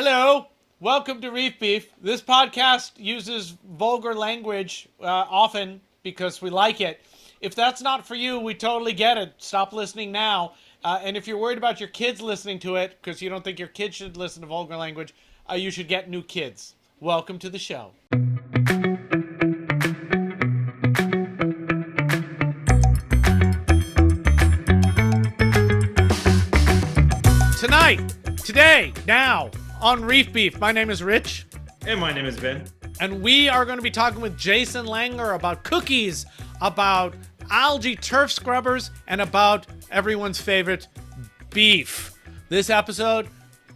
Hello, welcome to Reef Beef. This podcast uses vulgar language often because we like it. If that's not for you, we totally get it. Stop listening now. And if you're worried about your kids listening to it because you don't think your kids should listen to vulgar language, you should get new kids. Welcome to the show. Today, now, on Reef Beef, my name is Rich. And my name is Ben. And we are going to be talking with Jason Langer about cookies, about algae turf scrubbers, and about everyone's favorite beef. This episode,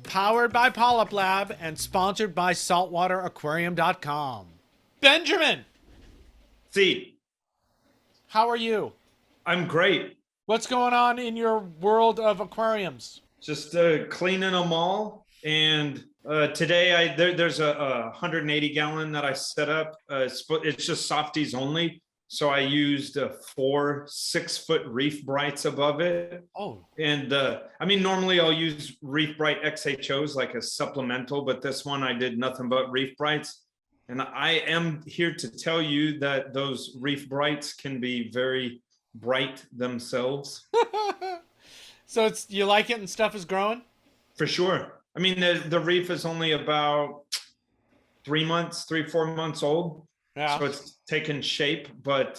powered by PolypLab and sponsored by saltwateraquarium.com. Benjamin! See, how are you? I'm great. What's going on in your world of aquariums? Just cleaning them all. And today there's a 180 gallon that I set up. It's just softies only. So I used 4 6-foot Reef Brights above it. Oh. And I mean, normally I'll use Reef Bright XHOs like a supplemental, but this one I did nothing but Reef Brights. And I am here to tell you that those Reef Brights can be very bright themselves. So you like it and stuff is growing? For sure. I mean, the reef is only about 4 months old. Yeah. So it's taken shape, but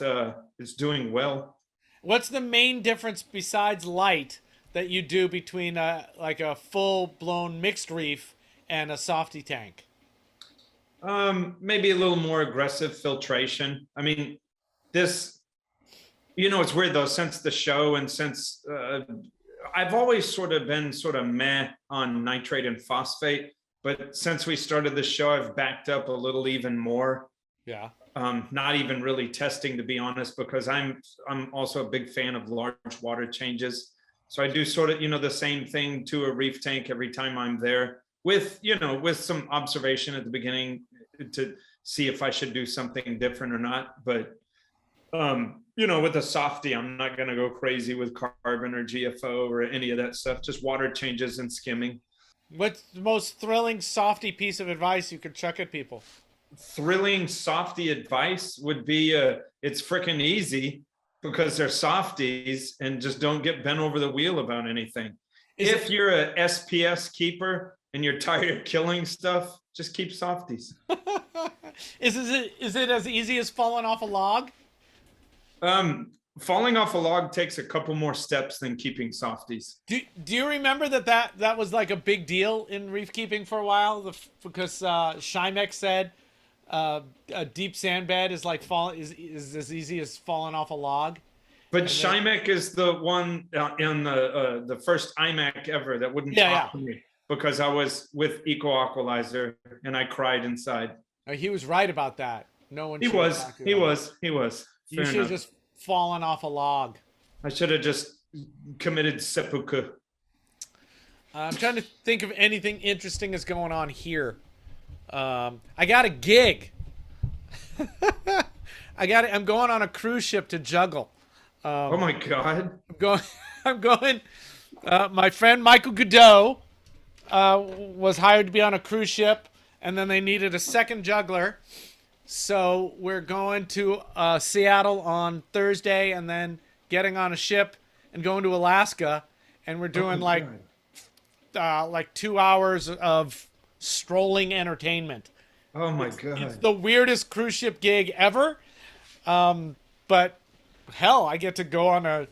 it's doing well. What's the main difference besides light that you do between like a full-blown mixed reef and a softy tank? Maybe a little more aggressive filtration. I mean, this, it's weird though, since the show and since I've always sort of been meh on nitrate and phosphate, but since we started the show, I've backed up a little even more. Yeah. Not even really testing, to be honest, because I'm also a big fan of large water changes. So I do sort of, the same thing to a reef tank every time I'm there with some observation at the beginning to see if I should do something different or not. But with a softie, I'm not going to go crazy with carbon or GFO or any of that stuff. Just water changes and skimming. What's the most thrilling softie piece of advice you could chuck at people? Thrilling softie advice would be it's freaking easy because they're softies, and just don't get bent over the wheel about anything. If you're a SPS keeper and you're tired of killing stuff, just keep softies. Is it as easy as falling off a log? Falling off a log takes a couple more steps than keeping softies. Do you remember that was like a big deal in reef keeping for a while? Because Shymek said a deep sand bed is like is as easy as falling off a log. But Shymek is the one in the first IMAC ever that wouldn't talk to me because I was with Eco Aqualizer and I cried inside. He was right about that. No one. He was. You should have just fallen off a log. I should have just committed seppuku. I'm trying to think of anything interesting that's going on here. I got a gig. I'm going on a cruise ship to juggle. Oh my God. I'm going. My friend Michael Godot was hired to be on a cruise ship, and then they needed a second juggler. So we're going to Seattle on Thursday and then getting on a ship and going to Alaska. And we're doing like 2 hours of strolling entertainment. Oh my God. It's the weirdest cruise ship gig ever. But hell, I get to go on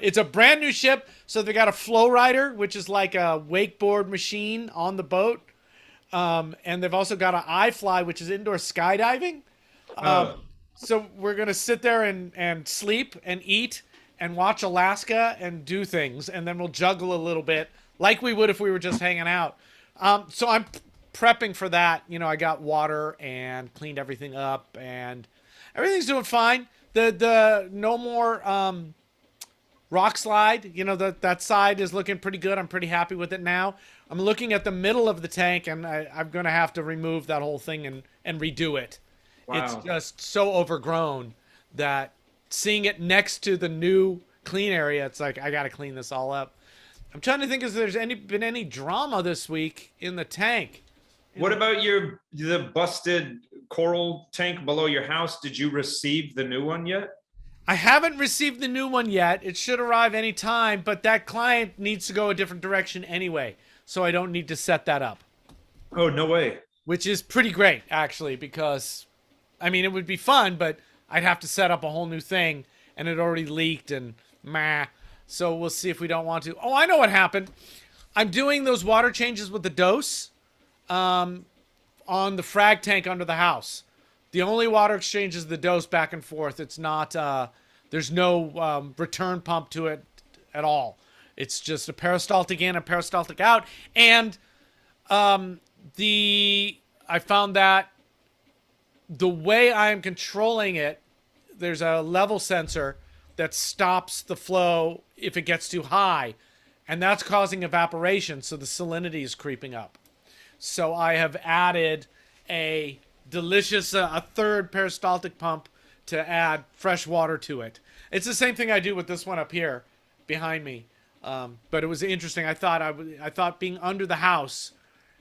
it's a brand new ship. So they got a flow rider, which is like a wakeboard machine on the boat. And they've also got an iFly, which is indoor skydiving. So we're going to sit there and sleep and eat and watch Alaska and do things. And then we'll juggle a little bit like we would if we were just hanging out. So I'm prepping for that. I got water and cleaned everything up and everything's doing fine. The no more rock slide, that side is looking pretty good. I'm pretty happy with it now. I'm looking at the middle of the tank, and I'm going to have to remove that whole thing and redo it. Wow. It's just so overgrown that seeing it next to the new clean area, it's like, I got to clean this all up. I'm trying to think if there's been any drama this week in the tank. What about the busted coral tank below your house? Did you receive the new one yet? I haven't received the new one yet. It should arrive any time, but that client needs to go a different direction anyway, so I don't need to set that up. Oh, no way. Which is pretty great, actually, because, I mean, it would be fun, but I'd have to set up a whole new thing, and it already leaked, and meh. So we'll see if we don't want to. Oh, I know what happened. I'm doing those water changes with the dose on the frag tank under the house. The only water exchange is the dose back and forth. It's not, there's no return pump to it at all. It's just a peristaltic in, a peristaltic out. And I found that the way I am controlling it, there's a level sensor that stops the flow if it gets too high. And that's causing evaporation, so the salinity is creeping up. So I have added a third peristaltic pump to add fresh water to it. It's the same thing I do with this one up here behind me. But it was interesting. I thought being under the house,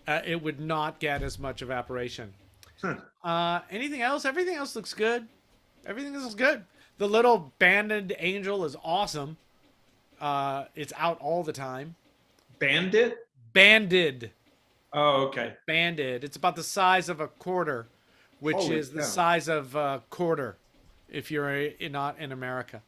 it would not get as much evaporation. Anything else? Everything else looks good. Everything else is good. The little banded angel is awesome. It's out all the time. Bandit? Banded. Oh, okay. Banded. It's about the size of a quarter, which is the size of a quarter if you're not in America.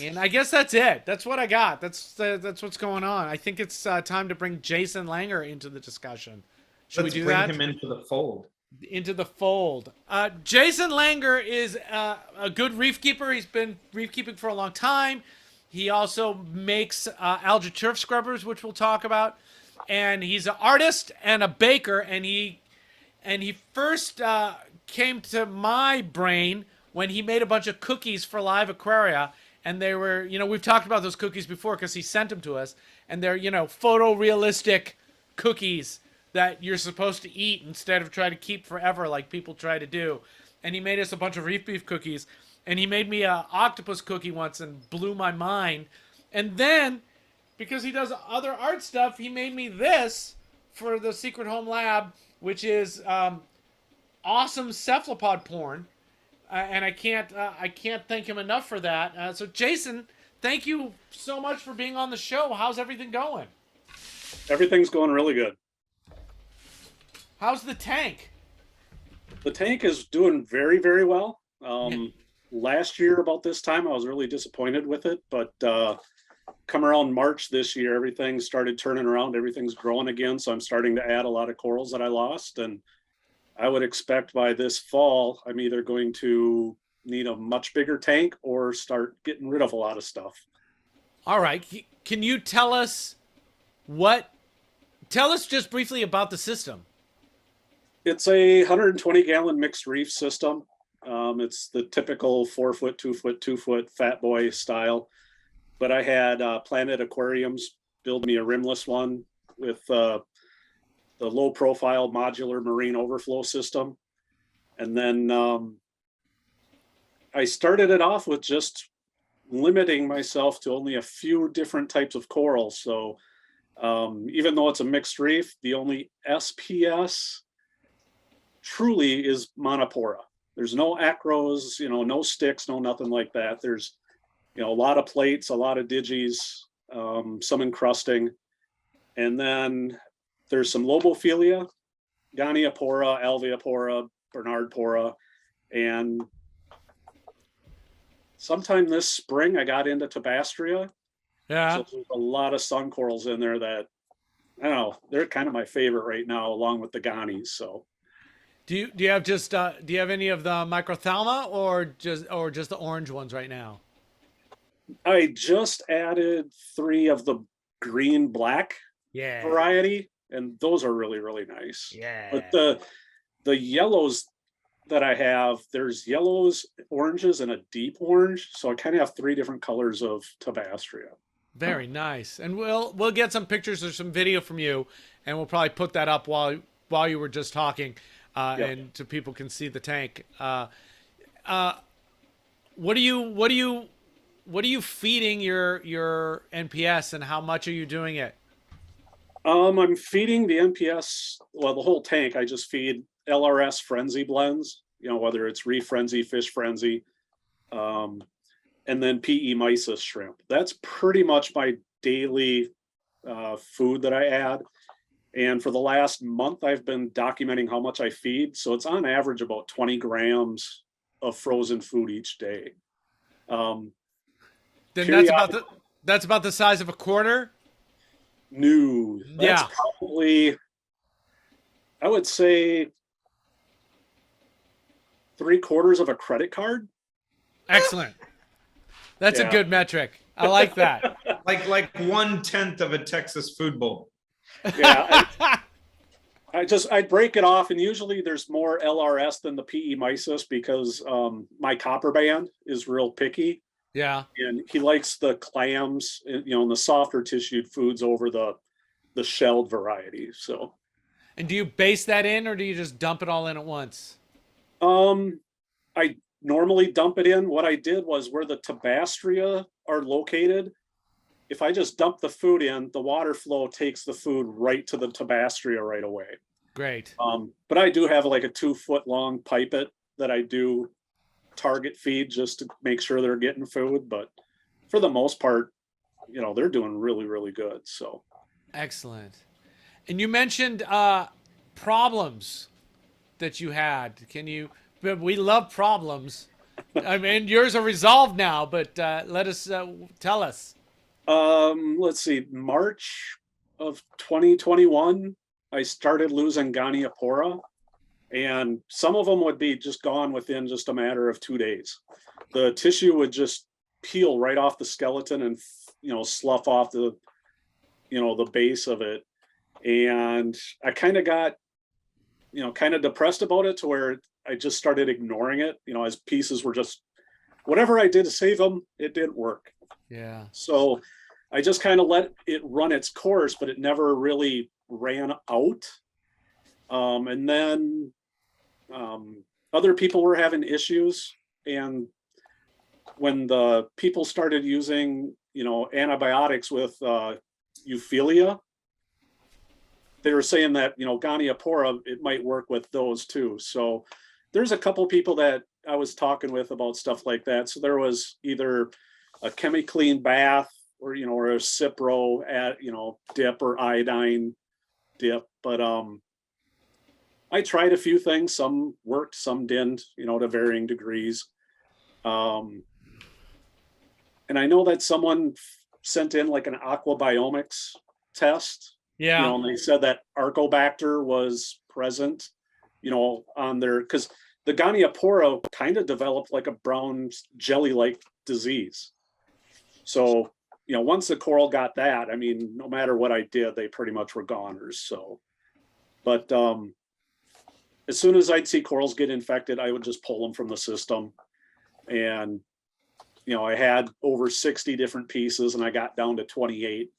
And I guess that's it. That's what I got. That's what's going on. I think it's time to bring Jason Langer into the discussion. Should we do that? Let's bring him into the fold. Into the fold. Jason Langer is a good reef keeper. He's been reef keeping for a long time. He also makes algae turf scrubbers, which we'll talk about. And he's an artist and a baker. And he first came to my brain when he made a bunch of cookies for Live Aquaria. And they were, we've talked about those cookies before because he sent them to us. And they're, photorealistic cookies that you're supposed to eat instead of try to keep forever like people try to do. And he made us a bunch of Reef Beef cookies. And he made me an octopus cookie once and blew my mind. And then, because he does other art stuff, he made me this for the Secret Home Lab, which is awesome cephalopod porn. And I can't thank him enough for that. So Jason, thank you so much for being on the show. How's everything going? Everything's going really good. How's the tank? The tank is doing very, very well. Last year about this time, I was really disappointed with it, but come around March this year, everything started turning around. Everything's growing again. So I'm starting to add a lot of corals that I lost. And I would expect by this fall, I'm either going to need a much bigger tank or start getting rid of a lot of stuff. All right. Can you tell us just briefly about the system? It's a 120 gallon mixed reef system. It's the typical 4 foot, 2 foot, 2 foot fat boy style. But I had Planet Aquariums build me a rimless one with the low profile modular marine overflow system. And then I started it off with just limiting myself to only a few different types of corals. So even though it's a mixed reef, the only SPS truly is monopora. There's no acros, no sticks, no nothing like that. There's, a lot of plates, a lot of digis, some encrusting. And then there's some lobophilia, goniapora, alveopora, bernardpora. And sometime this spring, I got into tabastria. Yeah. So there's a lot of sun corals in there that, I don't know, they're kind of my favorite right now, along with the gonies. So. Do you have do you have any of the microthalma or just the orange ones right now? I just added 3 of the green black variety, and those are really, really nice. Yeah. But the yellows that I have, there's yellows, oranges, and a deep orange. So I kind of have 3 different colors of tabastria. Very nice. And we'll get some pictures or some video from you, and we'll probably put that up while you were just talking. And so people can see the tank. What do you what are you feeding your NPS, and how much are you doing it? I'm feeding the NPS, well, the whole tank. I just feed LRS Frenzy blends, whether it's Reef Frenzy, Fish Frenzy, and then PE Mysis shrimp. That's pretty much my daily food that I add. And for the last month, I've been documenting how much I feed. So it's on average about 20 grams of frozen food each day. Then Periodic- that's about the size of a quarter. New. That's Yeah. probably, I would say, 3/4 of a credit card. Excellent. That's a Yeah. good metric. I like that. Like 1/10 of a Texas food bowl. Yeah. I break it off, and usually there's more LRS than the PE Mysis because my copper band is real picky. Yeah. And he likes the clams, and the softer tissued foods over the shelled variety. So, And do you base that in, or do you just dump it all in at once? I normally dump it in. What I did was where the tabastria are located, if I just dump the food in, the water flow takes the food right to the tabastria right away. Great. But I do have like a 2-foot long pipette that I do target feed just to make sure they're getting food. But for the most part, they're doing really, really good. So Excellent. And you mentioned problems that you had. We love problems. I mean, yours are resolved now, but let us tell us. let's see, March of 2021, I started losing Goniapora, and some of them would be just gone within just a matter of 2 days. The tissue would just peel right off the skeleton and slough off the base of it. And I kind of got kind of depressed about it, to where I just started ignoring it, as pieces were just, whatever I did to save them, it didn't work. Yeah. So I just kind of let it run its course, but it never really ran out. And then other people were having issues. And when the people started using, antibiotics with euphilia, they were saying that, Goniapora, it might work with those too. So there's a couple people that I was talking with about stuff like that. So there was either a chemiclean bath, or or a Cipro at dip, or iodine dip. But I tried a few things. Some worked, some didn't, to varying degrees. And I know that someone sent in like an aquabiomics test. Yeah. And they said that Archobacter was present, on their, because the Goniapora kind of developed like a brown jelly-like disease. So, once the coral got that, I mean, no matter what I did, they pretty much were goners. So, but as soon as I'd see corals get infected, I would just pull them from the system. And, I had over 60 different pieces, and I got down to 28.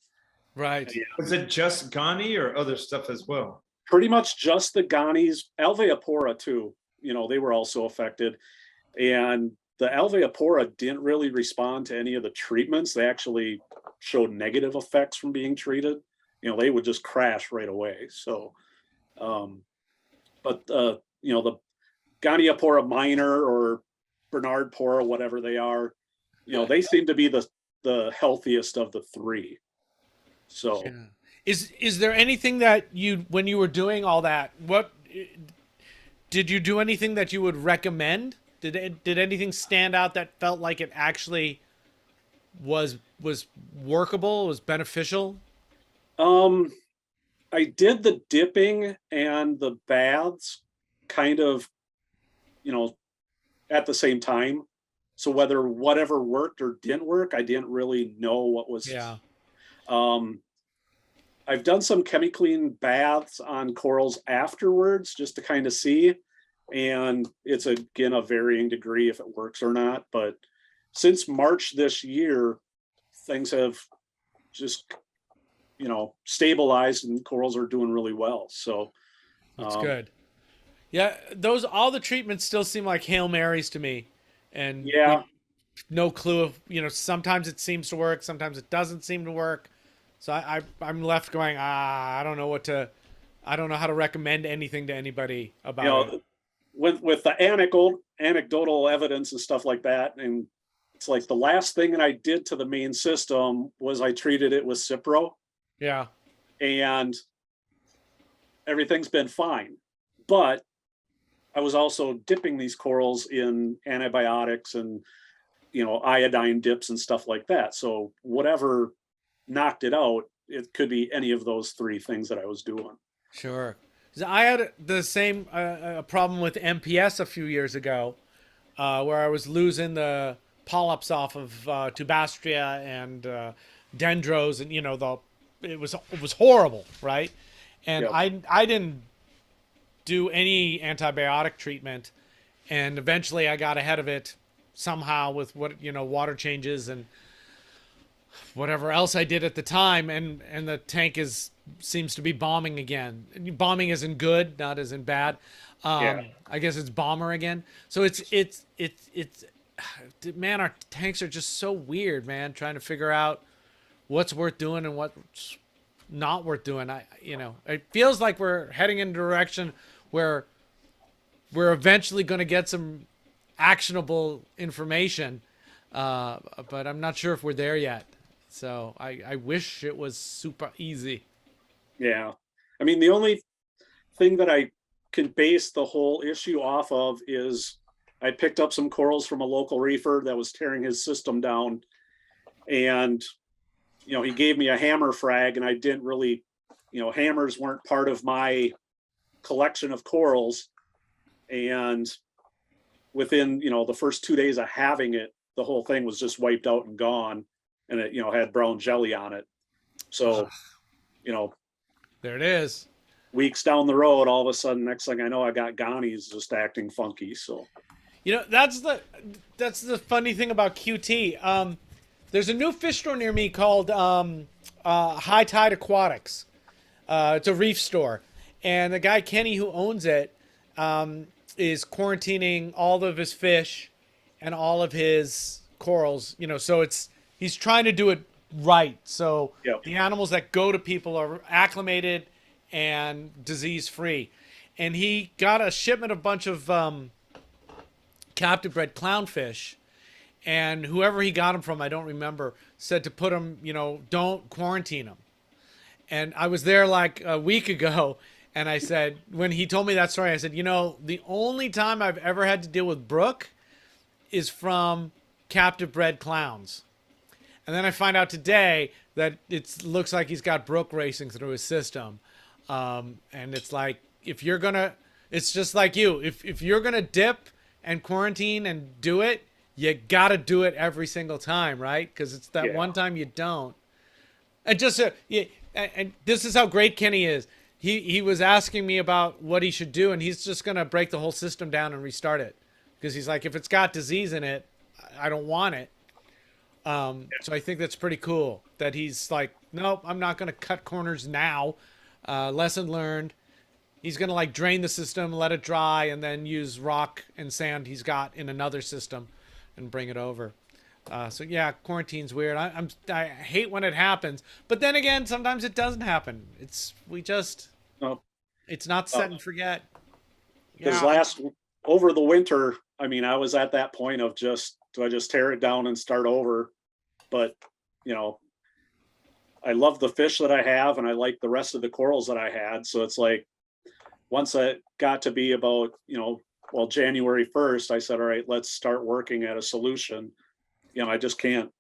Right. Was it just Ghani or other stuff as well? Pretty much just the Ghani's, Alveopora too. They were also affected. And the Alveopora didn't really respond to any of the treatments. They actually showed negative effects from being treated. They would just crash right away. So, but the Goniapora minor, or Bernardpora, whatever they are, they seem to be the healthiest of the three. So, Yeah. Is there anything that when you were doing all that, what did you do anything that you would recommend? Did anything stand out that felt like it actually was workable, was beneficial? I did the dipping and the baths kind of, at the same time. So whatever worked or didn't work, I didn't really know what was. Yeah. I've done some chemiclean baths on corals afterwards just to kind of see. And it's again a varying degree if it works or not. But since March this year, things have just, stabilized, and corals are doing really well. So That's good. Yeah, all the treatments still seem like Hail Marys to me. And yeah, no clue of, sometimes it seems to work, sometimes it doesn't seem to work. So I'm left going, I don't know I don't know how to recommend anything to anybody about it. With the anecdotal evidence and stuff like that, and it's like the last thing that I did to the main system was I treated it with Cipro, Yeah. and everything's been fine. But I was also dipping these corals in antibiotics and iodine dips and stuff like that. So whatever knocked it out, it could be any of those three things that I was doing. Sure. 'Cause I had the same problem with MPS a few years ago, where I was losing the polyps off of Tubastria and Dendros, and it was horrible, right? And Yep. I didn't do any antibiotic treatment, and eventually I got ahead of it somehow with water changes and whatever else I did at the time, and the tank seems to be bombing again. Bombing isn't good, not as in bad. Yeah. I guess it's bomber again. So it's man, our tanks are just so weird, man. Trying to figure out what's worth doing and what's not worth doing. It feels like we're heading in a direction where we're eventually going to get some actionable information, but I'm not sure if we're there yet. So I wish it was super easy. Yeah. I mean, the only thing that I can base the whole issue off of is I picked up some corals from a local reefer that was tearing his system down. And, he gave me a hammer frag, and I didn't really, hammers weren't part of my collection of corals. And within, the first 2 days of having it, the whole thing was just wiped out and gone. And it, had brown jelly on it. So, There it is. weeks down the road, all of a sudden, next thing I know, I got Ghani's just acting funky. So, That's the funny thing about QT. There's a new fish store near me called High Tide Aquatics. It's a reef store, and the guy Kenny who owns it is quarantining all of his fish and all of his corals. So he's trying to do it right. So Yep. the animals that go to people are acclimated and disease free. And he got a shipment of a bunch of captive bred clownfish, and whoever he got them from, I don't remember, said to put them, don't quarantine them. And I was there like a week ago, and I said, when he told me that story, I said, the only time I've ever had to deal with Brooke is from captive bred clowns. And then I find out today that it looks like he's got Brooke racing through his system. And it's like, it's just like you. If you're going to dip and quarantine and do it, you got to do it every single time, right? Because it's that one time you don't. And just, and this is how great Kenny is. He was asking me about what he should do, and he's just going to break the whole system down and restart it. Because he's like, if it's got disease in it, I don't want it. So I think that's pretty cool that he's like, nope, I'm not going to cut corners now. Lesson learned. He's going to drain the system, let it dry, and then use rock and sand he's got in another system and bring it over. So yeah, quarantine's weird. I hate when it happens, but then again, sometimes it doesn't happen. It's not set and forget. Because over the winter, I mean, I was at that point of do I just tear it down and start over? But, I love the fish that I have, and I like the rest of the corals that I had. So it's like, once I got to be about, January 1st, I said, all right, let's start working at a solution. I just can't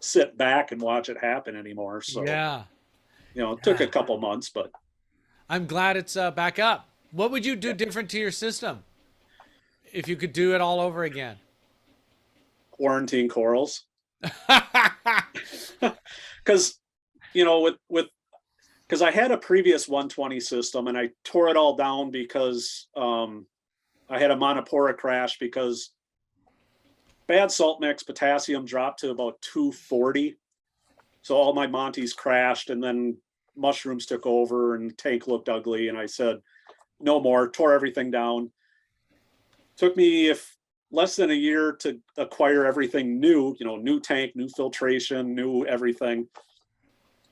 sit back and watch it happen anymore. So, yeah, it took a couple months, but I'm glad it's back up. What would you do different to your system if you could do it all over again? quarantine corals. Because, because I had a previous 120 system and I tore it all down because I had a monopora crash because bad salt mix potassium dropped to about 240. So all my Montes crashed, and then mushrooms took over and tank looked ugly. And I said, no more, tore everything down. Took me less than a year to acquire everything new, new tank, new filtration, new everything.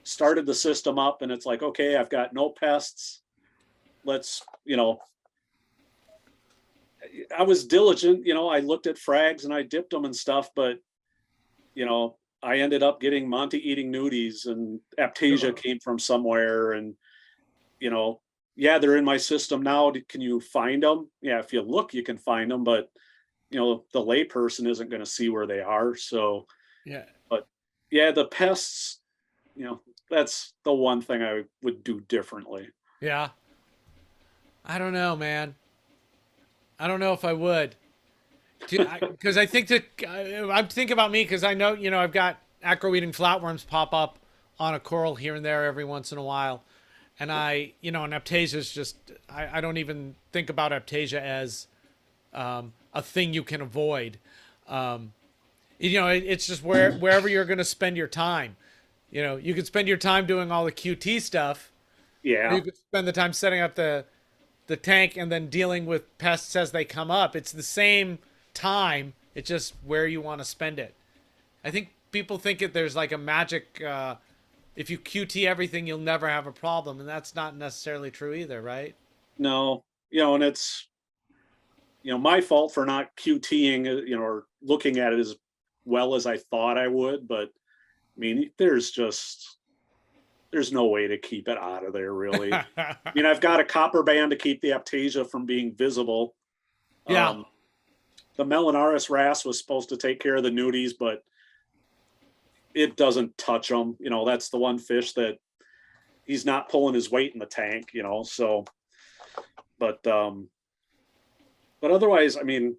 Started the system up and it's like, okay, I've got no pests. Let's, I was diligent, I looked at frags and I dipped them and stuff, but, I ended up getting Monty eating nudies and Aptasia came from somewhere. And, yeah, they're in my system now. Can you find them? Yeah, if you look, you can find them, but the layperson isn't going to see where they are. So, Yeah. but yeah, the pests, that's the one thing I would do differently. Yeah. I don't know, man. I don't know if I would. Because I think that I'm thinking about me because I know, I've got acro-eating flatworms pop up on a coral here and there every once in a while. And and Aptasia is just, I don't even think about Aptasia as a thing you can avoid. It's just wherever you're going to spend your time. You could spend your time doing all the QT stuff. Yeah. Or you could spend the time setting up the tank and then dealing with pests as they come up. It's the same time. It's just where you want to spend it. I think people think there's like a magic, if you QT everything, you'll never have a problem. And that's not necessarily true either, right? No, and it's, my fault for not QTing, or looking at it as well as I thought I would. But I mean, there's no way to keep it out of there, really. I've got a copper band to keep the Aptasia from being visible. Yeah. The Melanaris wrasse was supposed to take care of the nudies, but it doesn't touch them. That's the one fish that he's not pulling his weight in the tank, so, but otherwise, I mean,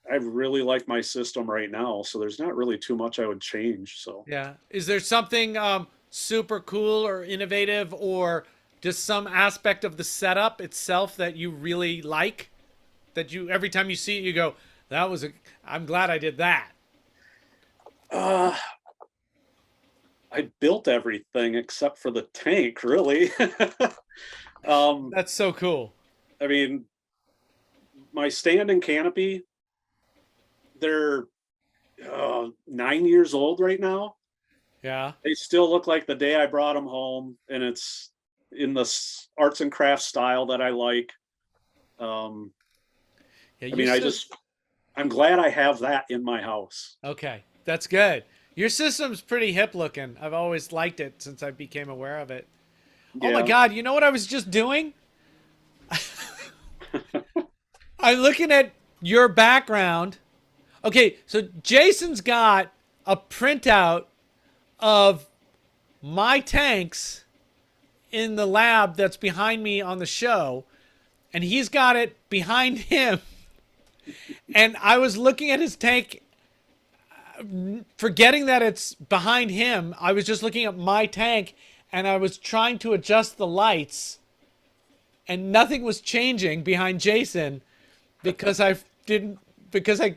I really like my system right now, so there's not really too much I would change. So yeah. Is there something super cool or innovative or just some aspect of the setup itself that you really like? That you, every time you see it, you go, I'm glad I did that. I built everything except for the tank, really. That's so cool. I mean, my stand and canopy, they're 9 years old right now. Yeah. They still look like the day I brought them home, and it's in the arts and crafts style that I like. I'm glad I have that in my house. Okay, that's good. Your system's pretty hip looking. I've always liked it since I became aware of it. Yeah. Oh my God, you know what I was just doing? I'm looking at your background. Okay, so Jason's got a printout of my tanks in the lab that's behind me on the show, and he's got it behind him. And I was looking at his tank, forgetting that it's behind him. I was just looking at my tank, and I was trying to adjust the lights, and nothing was changing behind Jason because I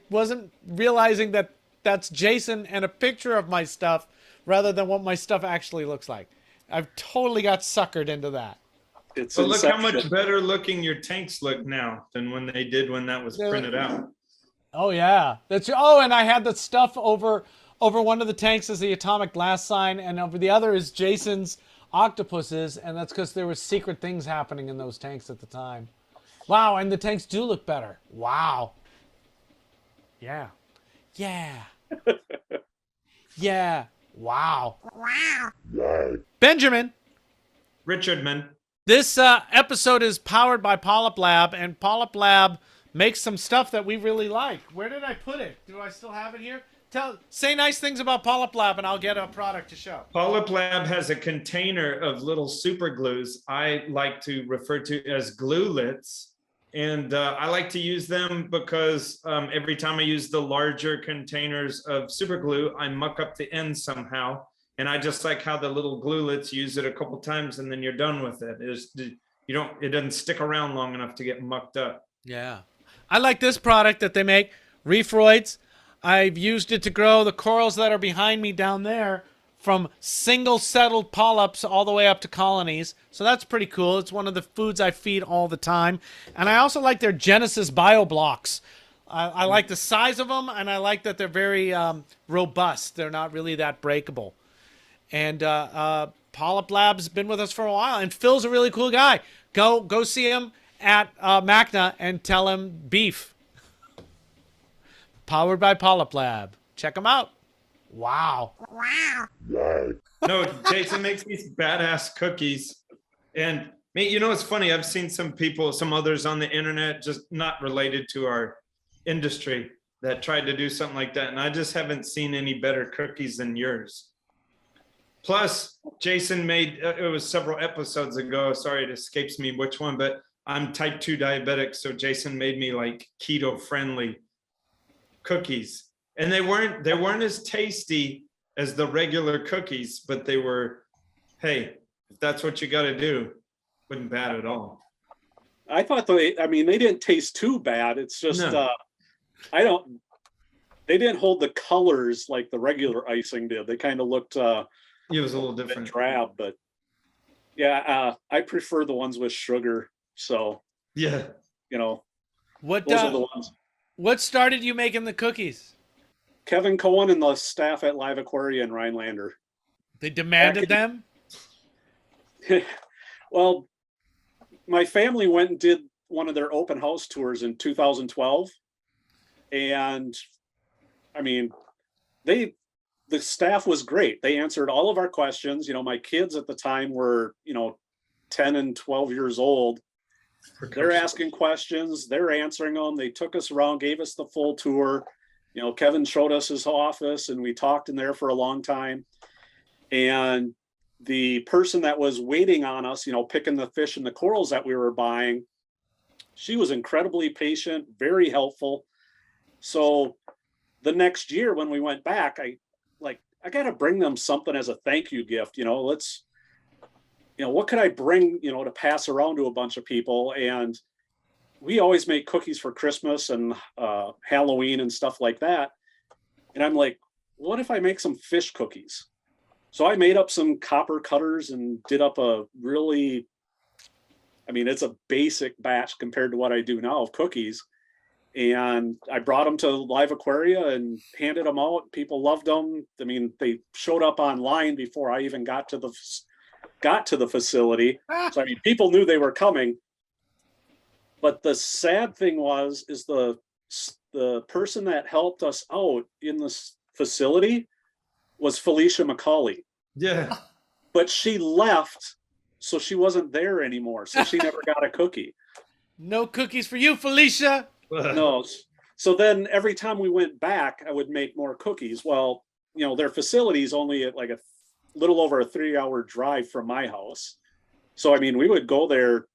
wasn't realizing that that's Jason and a picture of my stuff rather than what my stuff actually looks like. I've totally got suckered into that. So look how much better looking your tanks look now than when they did when that was printed out. Oh yeah, and I had the stuff over one of the tanks is the atomic glass sign, and over the other is Jason's octopuses, and that's because there were secret things happening in those tanks at the time. Wow, and the tanks do look better. Wow. Yeah. Yeah. Wow. Benjamin. Richardman. This episode is powered by PolypLab, and PolypLab makes some stuff that we really like. Where did I put it? Do I still have it here? Say nice things about PolypLab, and I'll get a product to show. PolypLab has a container of little super glues I like to refer to as gluelets. And I like to use them because every time I use the larger containers of super glue, I muck up the ends somehow. And I just like how the little gluelets use it a couple times and then you're done with it. It doesn't stick around long enough to get mucked up. Yeah. I like this product that they make, Reefroids. I've used it to grow the corals that are behind me down there from single settled polyps all the way up to colonies. So that's pretty cool. It's one of the foods I feed all the time. And I also like their Genesis BioBlocks. I like the size of them, and I like that they're very robust. They're not really that breakable. And PolypLab's been with us for a while, and Phil's a really cool guy. Go see him at MACNA and tell him beef. Powered by PolypLab. Check him out. Wow. No, Jason makes these badass cookies. And you know, it's funny. I've seen some others on the internet, just not related to our industry, that tried to do something like that. And I just haven't seen any better cookies than yours. Plus, Jason made, it was several episodes ago. Sorry, it escapes me which one, but I'm type 2 diabetic. So Jason made me like keto friendly cookies. And they weren't as tasty as the regular cookies, but they were, hey, if that's what you got to do, wasn't bad at all. I thought they didn't taste too bad. It's just, No. they didn't hold the colors like the regular icing did. They kind of looked, It was a little bit different. drab, but yeah, I prefer the ones with sugar. So, Yeah. you know, What those are the ones. what started you making the cookies? Kevin Cohen and the staff at Live Aquaria in Rhinelander. They demanded them? Well, my family went and did one of their open house tours in 2012. And I mean, the staff was great. They answered all of our questions. You know, my kids at the time were, 10 and 12 years old. They're asking questions, they're answering them. They took us around, gave us the full tour. Kevin showed us his office and we talked in there for a long time. And the person that was waiting on us, picking the fish and the corals that we were buying, she was incredibly patient, very helpful. So the next year when we went back, I got to bring them something as a thank you gift. What could I bring, to pass around to a bunch of people? And we always make cookies for Christmas and Halloween and stuff like that. And I'm like, what if I make some fish cookies? So I made up some copper cutters and did up it's a basic batch compared to what I do now of cookies. And I brought them to Live Aquaria and handed them out. People loved them. I mean, they showed up online before I even got to the facility. So I mean, people knew they were coming. But the sad thing is the person that helped us out in this facility was Felicia McCauley. Yeah. But she left, so she wasn't there anymore. So she never got a cookie. No cookies for you, Felicia. No. So then every time we went back, I would make more cookies. Well, their facility is only at like a little over a 3-hour drive from my house. So, I mean, we would go there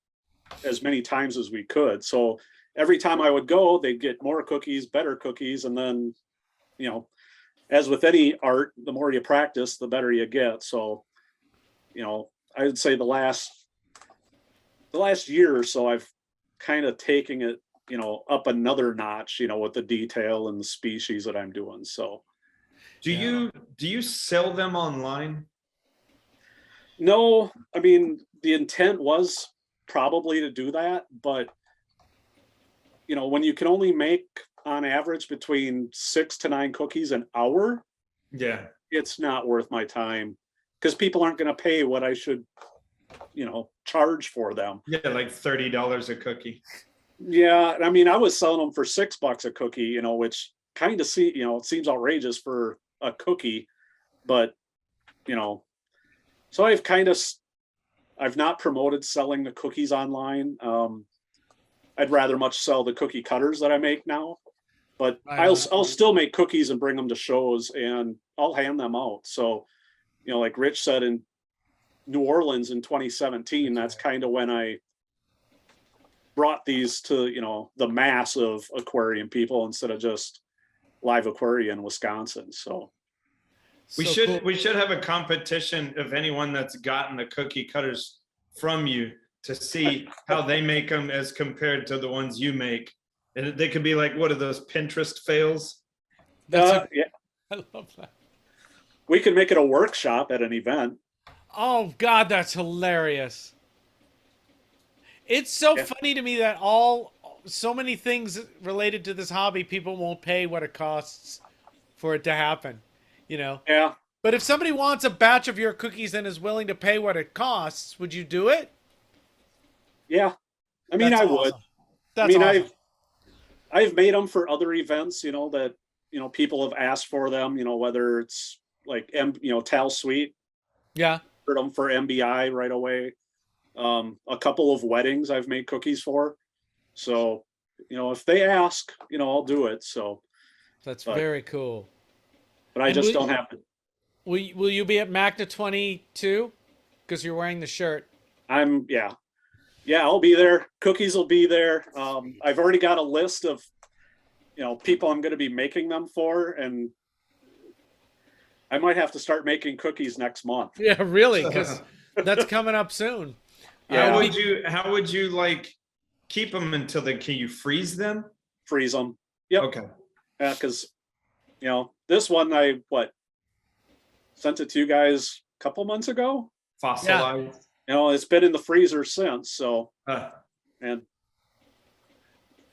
as many times as we could. So every time I would go, they'd get more cookies, better cookies. And then, as with any art, the more you practice, the better you get. So, I would say the last year or so, I've kind of taking it, up another notch, with the detail and the species that I'm doing. So do you sell them online? no, I mean, the intent was probably to do that, but when you can only make on average between 6 to 9 cookies an hour, Yeah. it's not worth my time because people aren't going to pay what I should, charge for them. Yeah, like $30 a cookie. Yeah, I mean, I was selling them for $6 a cookie, which kind of it seems outrageous for a cookie, but so I've not promoted selling the cookies online. I'd rather much sell the cookie cutters that I make now, but I'll still make cookies and bring them to shows and I'll hand them out. So, like Rich said, in New Orleans in 2017, that's kind of when I brought these to, the mass of aquarium people instead of just Live Aquaria in Wisconsin. So we should have a competition of anyone that's gotten the cookie cutters from you to see how they make them as compared to the ones you make. And they could be like, what are those Pinterest fails? yeah, I love that. we could make it a workshop at an event. Oh God, that's hilarious. It's so funny to me that all so many things related to this hobby, people won't pay what it costs for it to happen, you know. Yeah. But if somebody wants a batch of your cookies and is willing to pay what it costs, would you do it? Yeah. I mean, That's I awesome. would. That's I mean, awesome. I've made them for other events, that, people have asked for them, whether it's like, Tal Sweet, Yeah. for them for MBI right away. A couple of weddings I've made cookies for. So, if they ask, I'll do it. So, That's but, very cool. but I And just don't have to. Will you be at MACNA 22? Because you're wearing the shirt. Yeah, I'll be there. Cookies will be there. I've already got a list of, people I'm going to be making them for, and I might have to start making cookies next month. Yeah, really, because that's coming up soon. Yeah. How would you like keep them until can you freeze them? Freeze them. Yep. Okay. Yeah, because this one I sent it to you guys a couple months ago. Fossilized. It's been in the freezer since. So and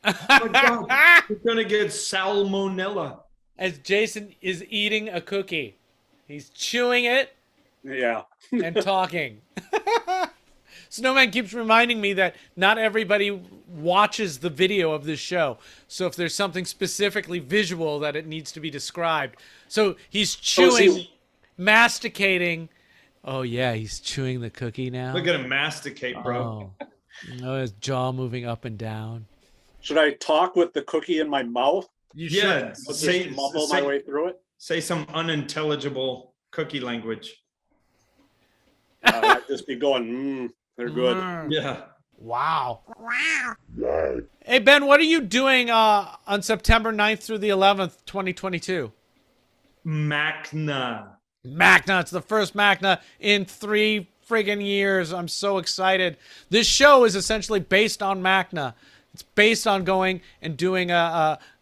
oh my God, you're gonna get salmonella. As Jason is eating a cookie, he's chewing it yeah, and talking. Snowman keeps reminding me that not everybody watches the video of this show. So if there's something specifically visual that it needs to be described. So he's chewing, masticating. Oh, yeah, he's chewing the cookie now. Look at him masticate, bro. Oh, his jaw moving up and down. should I talk with the cookie in my mouth? You Yeah, should. Just mumble my way through it. Say some unintelligible cookie language. I'd just be going, they're good. Yeah. Wow. Hey, Ben, what are you doing on September 9th through the 11th, 2022? MACNA. MACNA. It's the first MACNA in 3 friggin' years. I'm so excited. This show is essentially based on MACNA. It's based on going and doing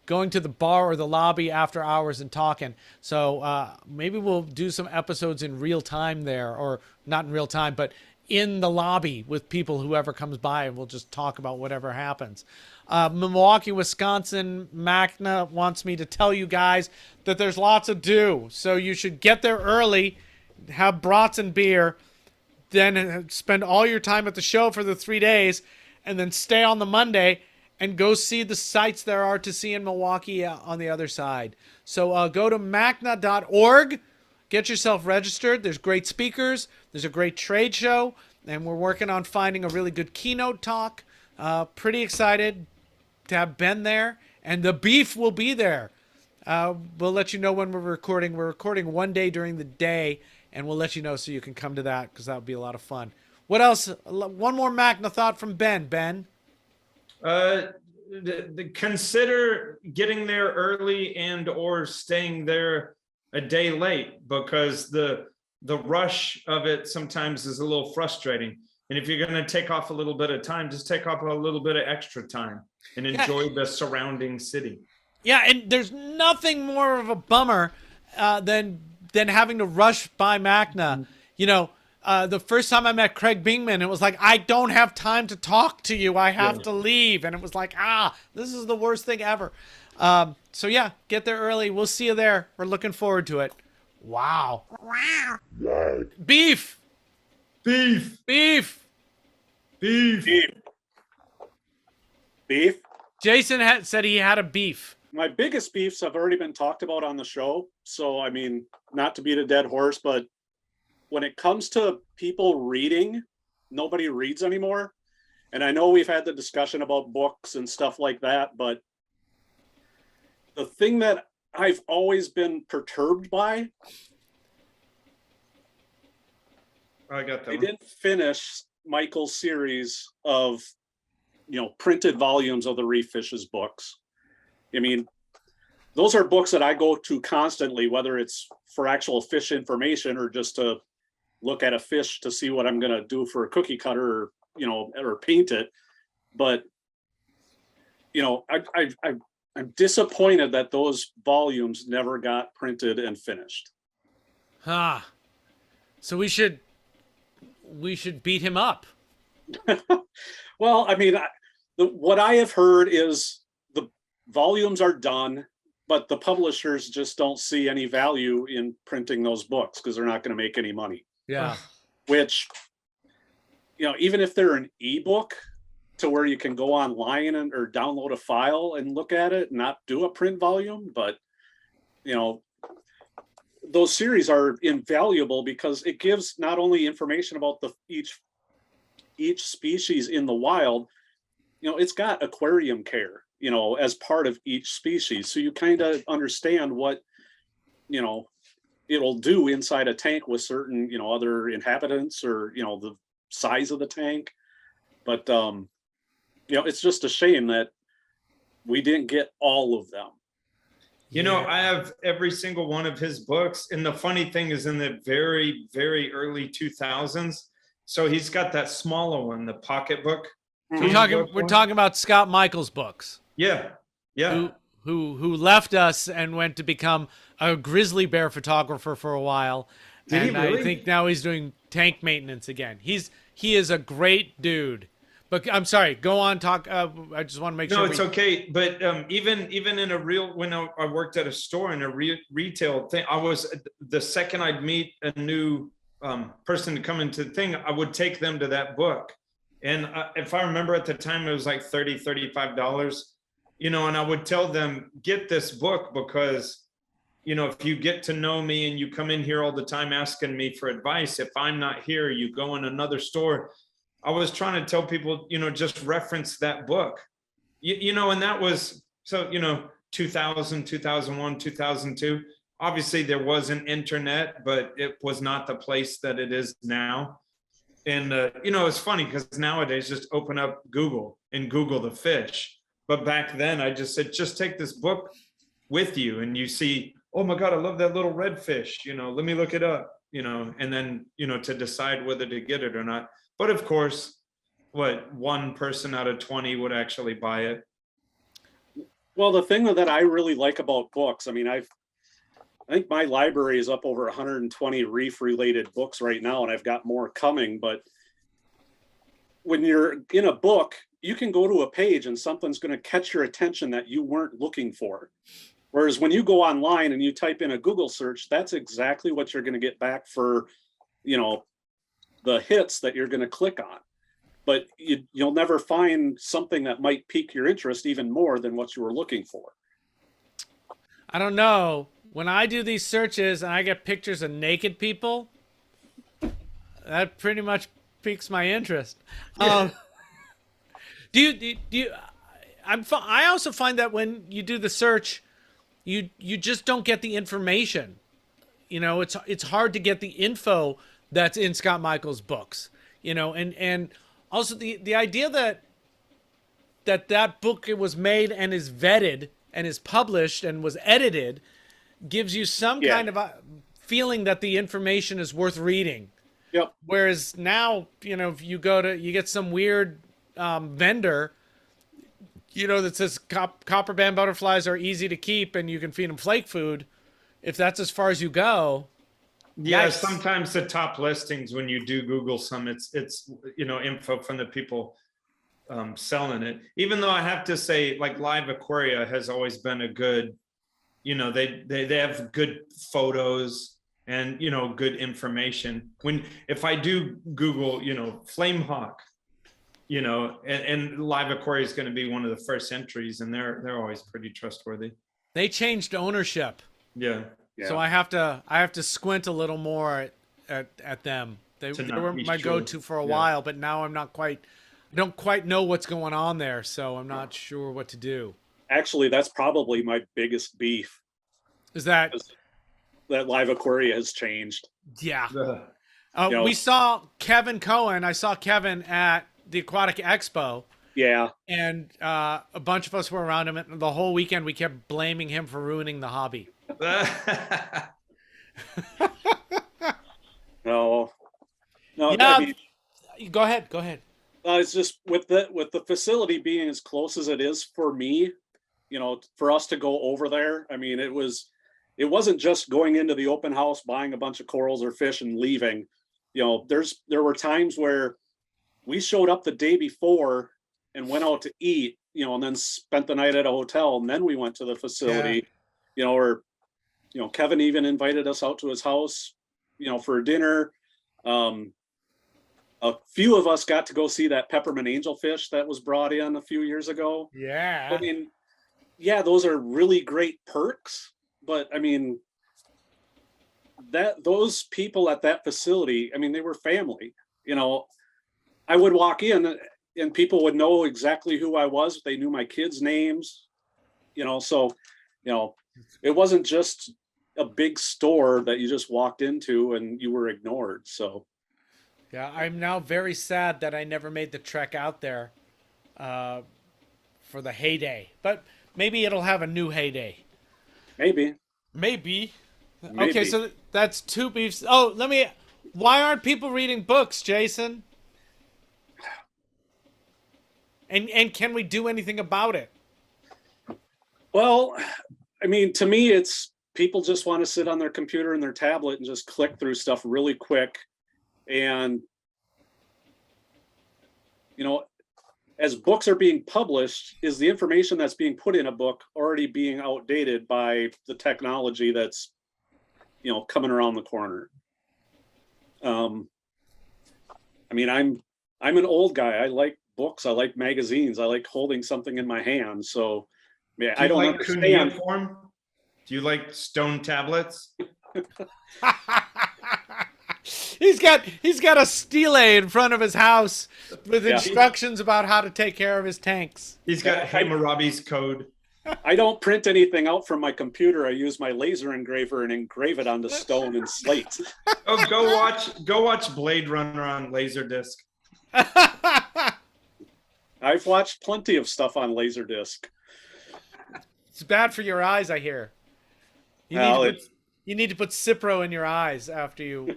going to the bar or the lobby after hours and talking. So maybe we'll do some episodes in real time there, or not in real time, but in the lobby with people, whoever comes by, and we'll just talk about whatever happens. Milwaukee, Wisconsin, MACNA wants me to tell you guys that there's lots to do. So you should get there early, have brats and beer, then spend all your time at the show for the 3 days, and then stay on the Monday and go see the sites there are to see in Milwaukee on the other side. So go to macna.org. Get yourself registered. There's great speakers. There's a great trade show. And we're working on finding a really good keynote talk. Pretty excited to have Ben there. And the beef will be there. We'll let you know when we're recording. We're recording one day during the day. And we'll let you know so you can come to that, because that would be a lot of fun. What else? One more MACNA thought from Ben. Ben? Consider getting there early and or staying there a day late, because the rush of it sometimes is a little frustrating. And if you're going to take off a little bit of time, just take off a little bit of extra time and enjoy the surrounding city. Yeah, and there's nothing more of a bummer than having to rush by MACNA. You know, the first time I met Craig Bingman, it was like, I don't have time to talk to you. I have to leave. And it was like, this is the worst thing ever. So yeah, get there early. We'll see you there. We're looking forward to it. Wow. Beef. Beef. Beef. Beef. Beef. Beef. Jason said he had a beef. My biggest beefs have already been talked about on the show. So, I mean, not to beat a dead horse, but when it comes to people reading, nobody reads anymore. And I know we've had the discussion about books and stuff like that, but the thing that I've always been perturbed by, I got that. I didn't finish Michael's series of, printed volumes of the Reef Fishes books. I mean, those are books that I go to constantly, whether it's for actual fish information or just to look at a fish to see what I'm going to do for a cookie cutter, or, or paint it. But, I'm disappointed that those volumes never got printed and finished. So we should beat him up. Well, I mean, What I have heard is the volumes are done, but the publishers just don't see any value in printing those books because they're not going to make any money. Yeah. Which, even if they're an ebook to where you can go online or download a file and look at it and not do a print volume, but those series are invaluable because it gives not only information about each species in the wild, it's got aquarium care, as part of each species. So you kind of understand what, it'll do inside a tank with certain, other inhabitants or, the size of the tank. But, it's just a shame that we didn't get all of them. I have every single one of his books. And the funny thing is in the very, very early 2000s. So he's got that smaller one, the pocketbook. We're talking about Scott Michael's books. Yeah. Yeah. Who left us and went to become a grizzly bear photographer for a while. Did he really? I think now he's doing tank maintenance again. He is a great dude. But I'm sorry, go on, talk. I just want to make sure. No, it's okay. But even in a real, when I worked at a store in a retail thing, the second I'd meet a new person to come into the thing, I would take them to that book. And if I remember at the time, it was like $35, and I would tell them, get this book because, if you get to know me and you come in here all the time asking me for advice, if I'm not here, you go in another store. I was trying to tell people, just reference that book, and that was, so, 2000, 2001, 2002. Obviously there was an internet, but it was not the place that it is now. And, it's funny because nowadays just open up Google and Google the fish. But back then I just said, just take this book with you and you see, oh my God, I love that little red fish, let me look it up, and then, to decide whether to get it or not. But of course, one person out of 20 would actually buy it. Well, the thing that I really like about books, I think my library is up over 120 reef related books right now, and I've got more coming. But when you're in a book, you can go to a page and something's going to catch your attention that you weren't looking for. Whereas when you go online and you type in a Google search, that's exactly what you're going to get back for, the hits that you're going to click on. But you'll never find something that might pique your interest even more than what you were looking for. I don't know. When I do these searches and I get pictures of naked people, that pretty much piques my interest. Yeah. Do you? I also find that when you do the search, you just don't get the information. It's hard to get the info that's in Scott Michael's books. And also the idea that book was made and is vetted and is published and was edited gives you some kind of a feeling that the information is worth reading. Yep. Whereas now, if you get some weird vendor, that says copper band butterflies are easy to keep and you can feed them flake food. If that's as far as you go. Yeah, Nice. Sometimes the top listings, when you do Google some, it's info from the people selling it. Even though I have to say, like Live Aquaria has always been a good, they have good photos and good information. If I do Google, Flame Hawk, and Live Aquaria is going to be one of the first entries, and they're always pretty trustworthy. They changed ownership. Yeah. Yeah. So I have to squint a little more at them. They were my go-to for a while, but now I don't quite know what's going on there, so I'm not sure what to do. Actually, that's probably my biggest beef. Is that Live Aquaria has changed. Yeah. We saw Kevin Cohen. I saw Kevin at the Aquatic Expo. Yeah. And a bunch of us were around him, and the whole weekend we kept blaming him for ruining the hobby. No. Yeah, go ahead. It's just with the facility being as close as it is for me, for us to go over there. It wasn't just going into the open house, buying a bunch of corals or fish and leaving. There were times where we showed up the day before and went out to eat, and then spent the night at a hotel, and then we went to the facility, or Kevin even invited us out to his house, for dinner. A few of us got to go see that peppermint angelfish that was brought in a few years ago. Yeah. I mean, yeah, those are really great perks, but I mean, those people at that facility, I mean, they were family. I would walk in and people would know exactly who I was. They knew my kids' names, so it wasn't just a big store that you just walked into and you were ignored. So yeah, I'm now very sad that I never made the trek out there for the heyday, but maybe it'll have a new heyday. Maybe. Okay, so that's two beefs. Oh, why aren't people reading books, Jason? And can we do anything about it? Well, I mean, to me, it's people just want to sit on their computer and their tablet and just click through stuff really quick. And, as books are being published, is the information that's being put in a book already being outdated by the technology that's, coming around the corner? I mean, I'm an old guy. I like books. I like magazines. I like holding something in my hand. So, yeah, I don't understand. Cuneiform? Do you like stone tablets? He's got a stele in front of his house with instructions about how to take care of his tanks. He's got Hammurabi's code. I don't print anything out from my computer. I use my laser engraver and engrave it onto stone and slate. Oh, go watch Blade Runner on Laserdisc. I've watched plenty of stuff on Laserdisc. It's bad for your eyes, I hear. You need to put Cipro in your eyes after you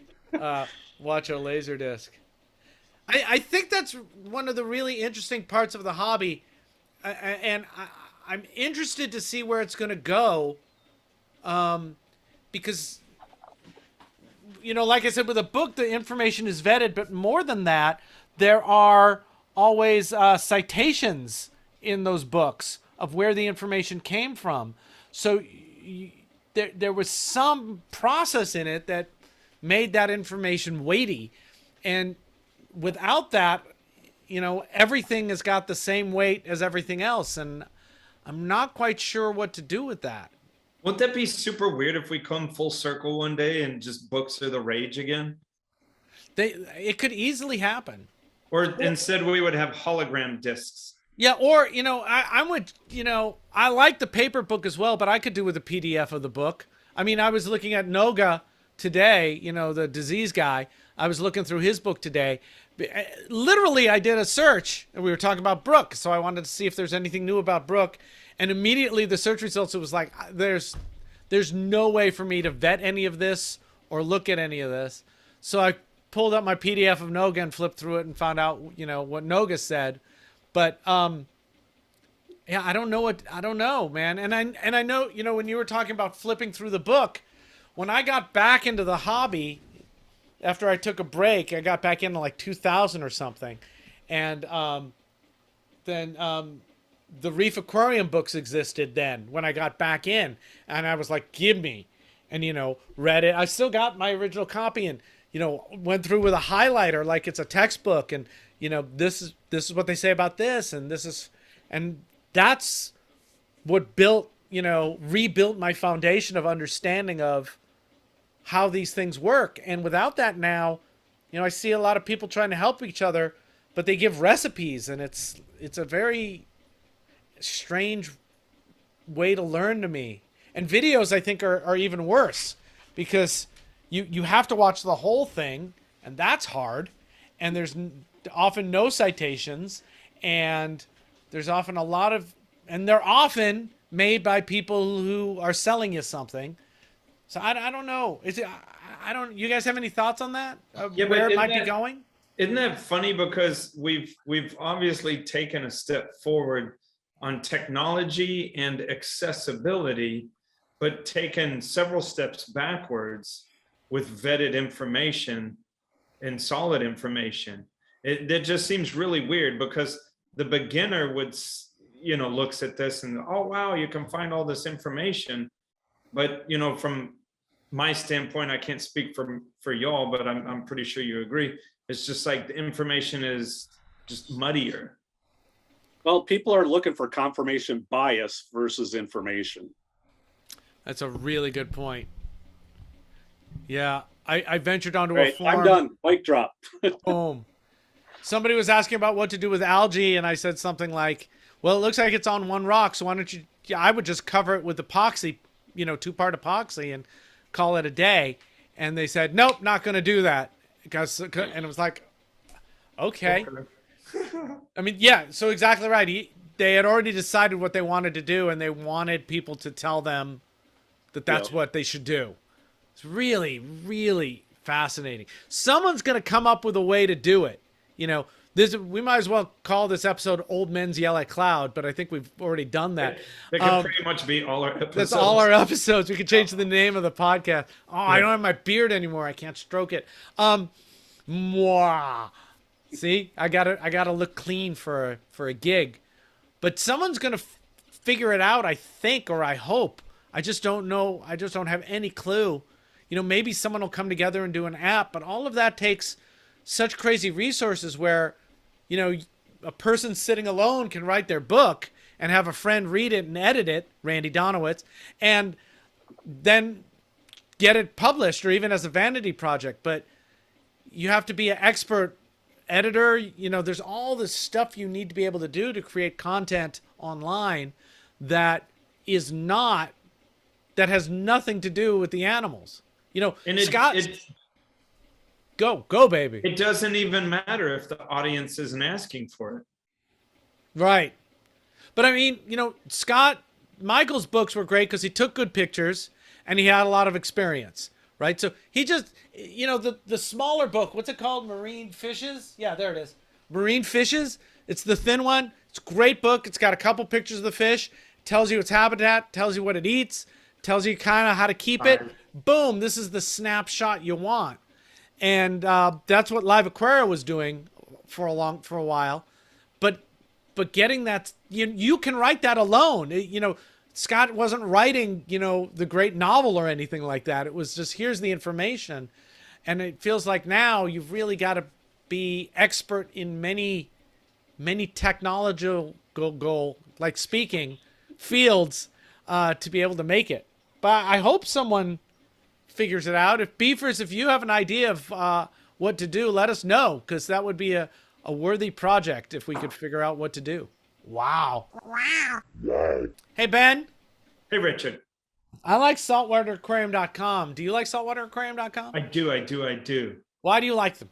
watch a Laserdisc. I think that's one of the really interesting parts of the hobby, and I'm interested to see where it's going to go, because, like I said, with a book, the information is vetted, but more than that, there are always citations in those books of where the information came from. So there was some process in it that made that information weighty. And without that, everything has got the same weight as everything else. And I'm not quite sure what to do with that. Wouldn't that be super weird if we come full circle one day and just books are the rage again? It could easily happen. Or instead we would have hologram discs. Yeah, or, I'm with, I like the paper book as well, but I could do with a PDF of the book. I mean, I was looking at Noga today, the disease guy. I was looking through his book today. Literally, I did a search, and we were talking about Brooke, so I wanted to see if there's anything new about Brooke. And immediately, the search results, it was like, there's no way for me to vet any of this or look at any of this. So I pulled up my PDF of Noga and flipped through it and found out, what Noga said. But yeah, I don't know, man. And I know, when you were talking about flipping through the book, when I got back into the hobby after I took a break, I got back into like 2000 or something. And then the Reef Aquarium books existed then when I got back in, and I was like, give me, and read it. I still got my original copy and went through with a highlighter like it's a textbook, and this is what they say about this, and that's what rebuilt my foundation of understanding of how these things work. And without that now, I see a lot of people trying to help each other, but they give recipes, and it's a very strange way to learn to me. And videos, I think, are even worse, because you have to watch the whole thing, and that's hard, and there's often no citations, and there's often and they're often made by people who are selling you something. So I don't know. You guys have any thoughts on that? Where it might be going? Isn't that funny? Because we've obviously taken a step forward on technology and accessibility, but taken several steps backwards with vetted information and solid information. That just seems really weird, because the beginner would, looks at this and, oh, wow, you can find all this information. But, from my standpoint, I can't speak for y'all, but I'm pretty sure you agree. It's just like the information is just muddier. Well, people are looking for confirmation bias versus information. That's a really good point. Yeah, I ventured onto a forum. I'm done. Mic drop. Boom. Somebody was asking about what to do with algae, and I said something like, well, it looks like it's on one rock, so why don't you, I would just cover it with epoxy, 2-part epoxy and call it a day. And they said, nope, not going to do that. And it was like, okay. I mean, yeah, so exactly right. They had already decided what they wanted to do, and they wanted people to tell them that that's what they should do. It's really, really fascinating. Someone's going to come up with a way to do it. We might as well call this episode Old Men's Yell at Cloud, but I think we've already done that. That can pretty much be all our episodes. That's all our episodes. We could change the name of the podcast. Oh, yeah. I don't have my beard anymore. I can't stroke it. Mwah. See, I gotta look clean for a gig. But someone's going to figure it out, I think, or I hope. I just don't know. I just don't have any clue. Maybe someone will come together and do an app, but all of that takes such crazy resources where, a person sitting alone can write their book and have a friend read it and edit it, Randy Donowitz, and then get it published or even as a vanity project. But you have to be an expert editor. There's all this stuff you need to be able to do to create content online that has nothing to do with the animals. And Scott, go, baby. It doesn't even matter if the audience isn't asking for it. Right. But I mean, Scott, Michael's books were great because he took good pictures and he had a lot of experience, right? So he just, the smaller book, what's it called? Marine Fishes? Yeah, there it is. Marine Fishes. It's the thin one. It's a great book. It's got a couple pictures of the fish, tells you its habitat, tells you what it eats, tells you kind of how to keep it. Boom, this is the snapshot you want. And that's what Live Aquaria was doing for a while. But getting that, you can write that alone. Scott wasn't writing, the great novel or anything like that. It was just, here's the information. And it feels like now you've really got to be expert in many, many technological, like speaking, fields to be able to make it. But I hope someone figures it out. If Beefers, if you have an idea of what to do, let us know, because that would be a worthy project if we could figure out what to do. Wow. Hey, Ben. Hey, Richard. I like saltwateraquarium.com. Do you like saltwateraquarium.com? I do. Why do you like them?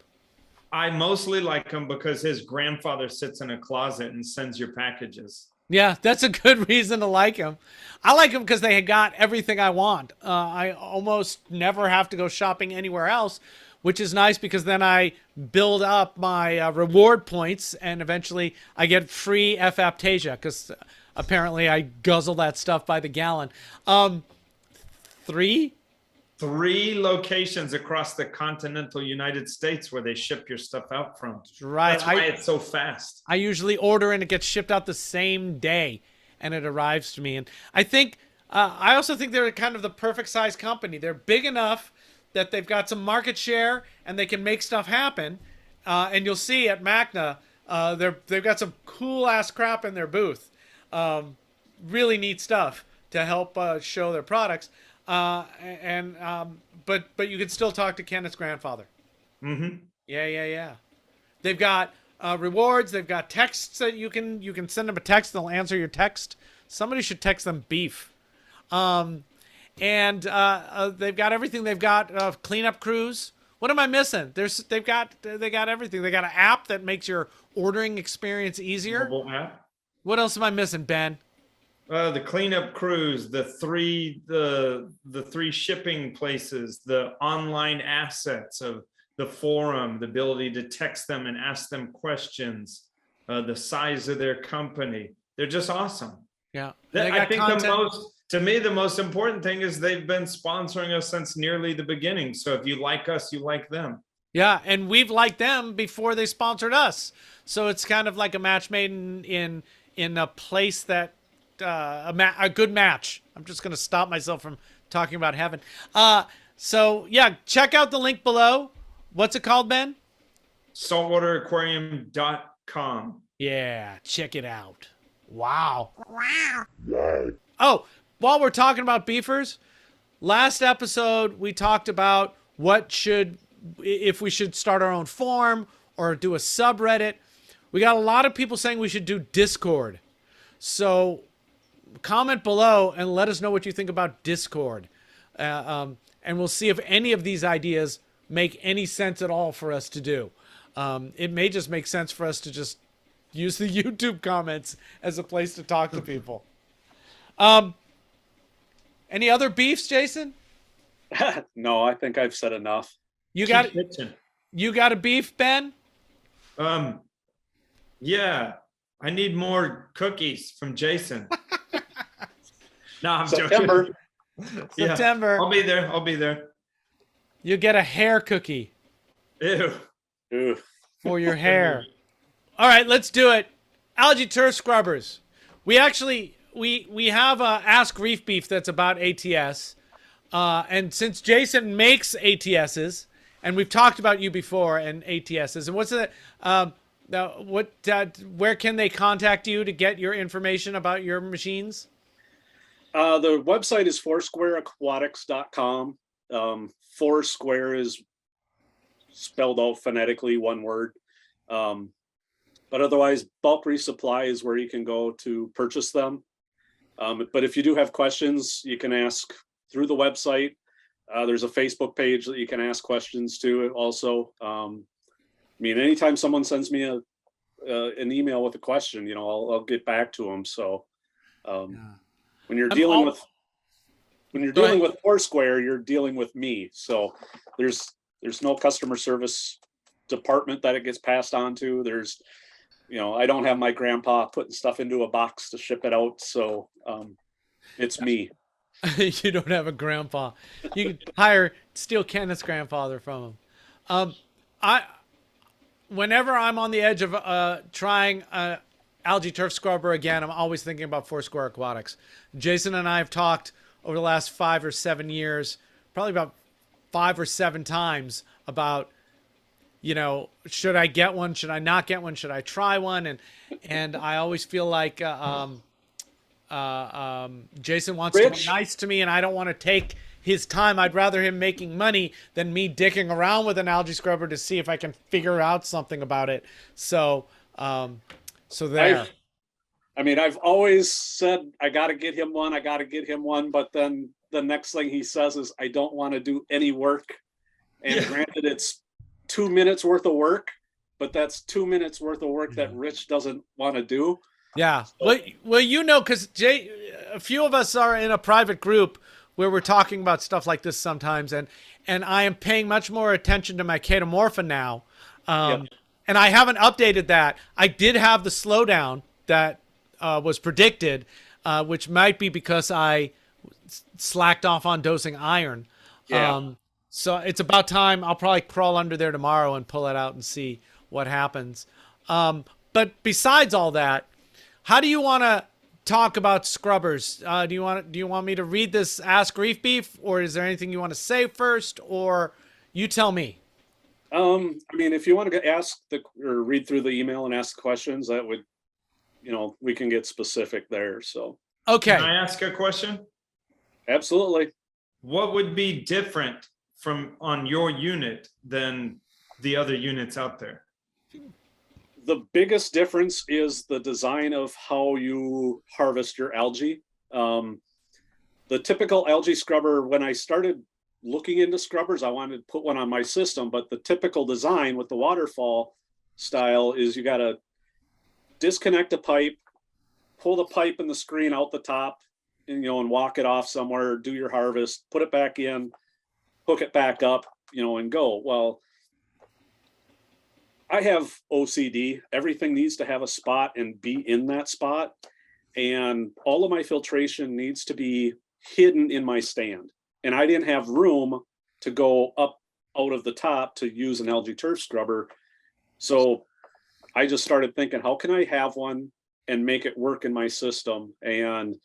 I mostly like him because his grandfather sits in a closet and sends your packages. Yeah, that's a good reason to like him. I like him because they got everything I want. I almost never have to go shopping anywhere else, which is nice because then I build up my reward points and eventually I get free F-Aptasia because apparently I guzzle that stuff by the gallon. Three locations across the continental United States where they ship your stuff out from. Right. That's why it's so fast. I usually order and it gets shipped out the same day and it arrives to me. And I think, I also think they're kind of the perfect size company. They're big enough that they've got some market share and they can make stuff happen. And you'll see at MACNA, they've got some cool ass crap in their booth. Really neat stuff to help show their products. But you can still talk to Kenneth's grandfather. Mm-hmm. Yeah. They've got rewards. They've got texts that you can send them a text. They'll answer your text. Somebody should text them beef. And they've got everything. They've got cleanup crews. What am I missing? They got everything. They got an app that makes your ordering experience easier. Mobile app. What else am I missing, Ben? The cleanup crews, the three shipping places, the online assets of the forum, the ability to text them and ask them questions, the size of their company. They're just awesome. Yeah. I think the most important thing is they've been sponsoring us since nearly the beginning. So if you like us, you like them. Yeah, and we've liked them before they sponsored us, so it's kind of like a match made in a place that a good match. I'm just gonna stop myself from talking about heaven. So yeah, check out the link below. What's it called, Ben? saltwateraquarium.com. Yeah, check it out. Wow. Oh, while we're talking about beefers, last episode we talked about if we should start our own forum or do a subreddit. We got a lot of people saying we should do Discord. So comment below and let us know what you think about Discord. And we'll see if any of these ideas make any sense at all for us to do. It may just make sense for us to just use the YouTube comments as a place to talk to people. Any other beefs, Jason? No, I think I've said enough. You got a beef, Ben? Yeah, I need more cookies from Jason. No, I'm September. joking. September. Yeah, I'll be there. You get a hair cookie. Ew. Ooh. For your hair. All right, let's do it. Algae turf scrubbers. We actually we have a Ask Reef Beef that's about ATS. And since Jason makes ATSs, and we've talked about you before and ATSs, and what's that? Where can they contact you to get your information about your machines? The website is foursquareaquatics.com. Foursquare is spelled out phonetically, one word. But otherwise, bulk resupply is where you can go to purchase them. But if you do have questions, you can ask through the website. There's a Facebook page that you can ask questions to also. I mean, anytime someone sends me an email with a question, I'll get back to them. So when you're dealing with Foursquare, you're dealing with me. So there's no customer service department that it gets passed on to. There's, I don't have my grandpa putting stuff into a box to ship it out. So it's me. You don't have a grandpa. You can steal Kenneth's grandfather from him. Whenever I'm on the edge of trying algae turf scrubber again, I'm always thinking about Foursquare Aquatics. Jason and I have talked over the last 5 or 7 years, probably about 5 or 7 times about, should I get one? Should I not get one? Should I try one? And I always feel like Jason wants to be nice to me, and I don't want to take his time. I'd rather him making money than me dicking around with an algae scrubber to see if I can figure out something about it. So there. I've always said I got to get him one. But then the next thing he says is, I don't want to do any work. And granted, it's 2 minutes worth of work, but that's 2 minutes worth of work that Rich doesn't want to do. Yeah. So, well, because a few of us are in a private group where we're talking about stuff like this sometimes, and I am paying much more attention to my chaetomorpha now. And I haven't updated that. I did have the slowdown that was predicted, which might be because I slacked off on dosing iron. So it's about time. I'll probably crawl under there tomorrow and pull it out and see what happens. But besides all that, how do you want to talk about scrubbers? Do you want me to read this Ask Reef Beef, or is there anything you want to say first, or you tell me? If you want to ask or read through the email and ask questions, that would, we can get specific there. So okay. Can I ask a question? Absolutely. What would be different on your unit than the other units out there? The biggest difference is the design of how you harvest your algae. The typical algae scrubber, when I started looking into scrubbers, I wanted to put one on my system, but the typical design with the waterfall style is you got to disconnect a pipe, pull the pipe and the screen out the top, and walk it off somewhere, do your harvest, put it back in, hook it back up, and go. Well, I have OCD. Everything needs to have a spot and be in that spot. And all of my filtration needs to be hidden in my stand. And I didn't have room to go up out of the top to use an algae turf scrubber. So I just started thinking, how can I have one and make it work in my system? And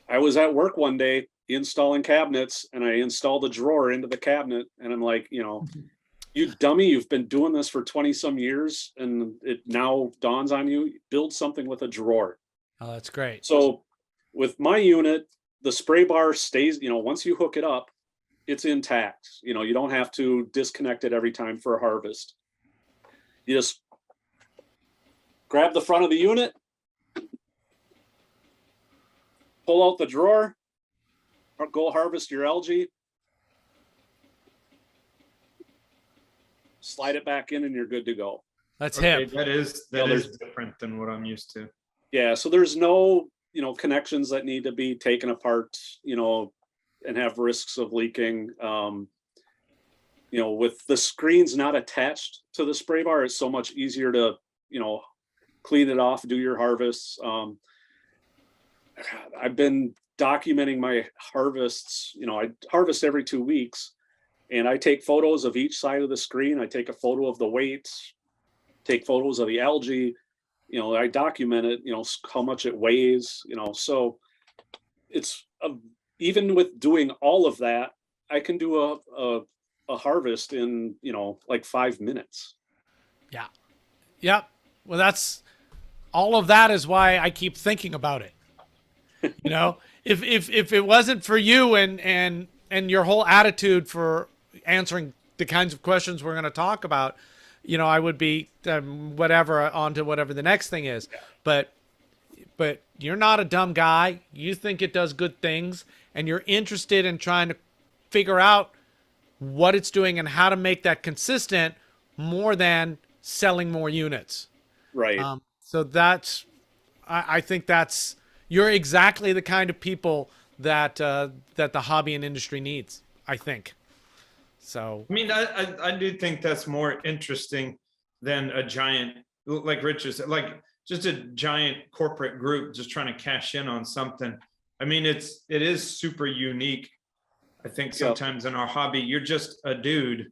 I was at work one day installing cabinets, and I installed a drawer into the cabinet, and I'm like, you dummy, you've been doing this for 20 some years, and it now dawns on you, build something with a drawer. Oh, that's great. So with my unit, the spray bar stays, once you hook it up, it's intact. You don't have to disconnect it every time for a harvest. You just grab the front of the unit, pull out the drawer, or go harvest your algae, slide it back in, and you're good to go. That's Okay, hip. that is different than what I'm used to. Yeah, so there's no, connections that need to be taken apart, and have risks of leaking. With the screens not attached to the spray bar, it's so much easier to, clean it off, do your harvests. I've been documenting my harvests. I harvest every 2 weeks, and I take photos of each side of the screen. I take a photo of the weight, take photos of the algae. I document it, how much it weighs, so it's even with doing all of that, I can do a harvest in, like 5 minutes. Yeah. Yep. Well, that's all of that is why I keep thinking about it. If it wasn't for you and your whole attitude for answering the kinds of questions we're going to talk about, I would be whatever on to whatever the next thing is. Yeah. But you're not a dumb guy. You think it does good things, and you're interested in trying to figure out what it's doing and how to make that consistent more than selling more units. Right. So I think you're exactly the kind of people that the hobby and industry needs, I think. So I mean, I do think that's more interesting than a giant, like Richard said, like just a giant corporate group just trying to cash in on something. I mean, it is super unique. I think sometimes in our hobby, you're just a dude,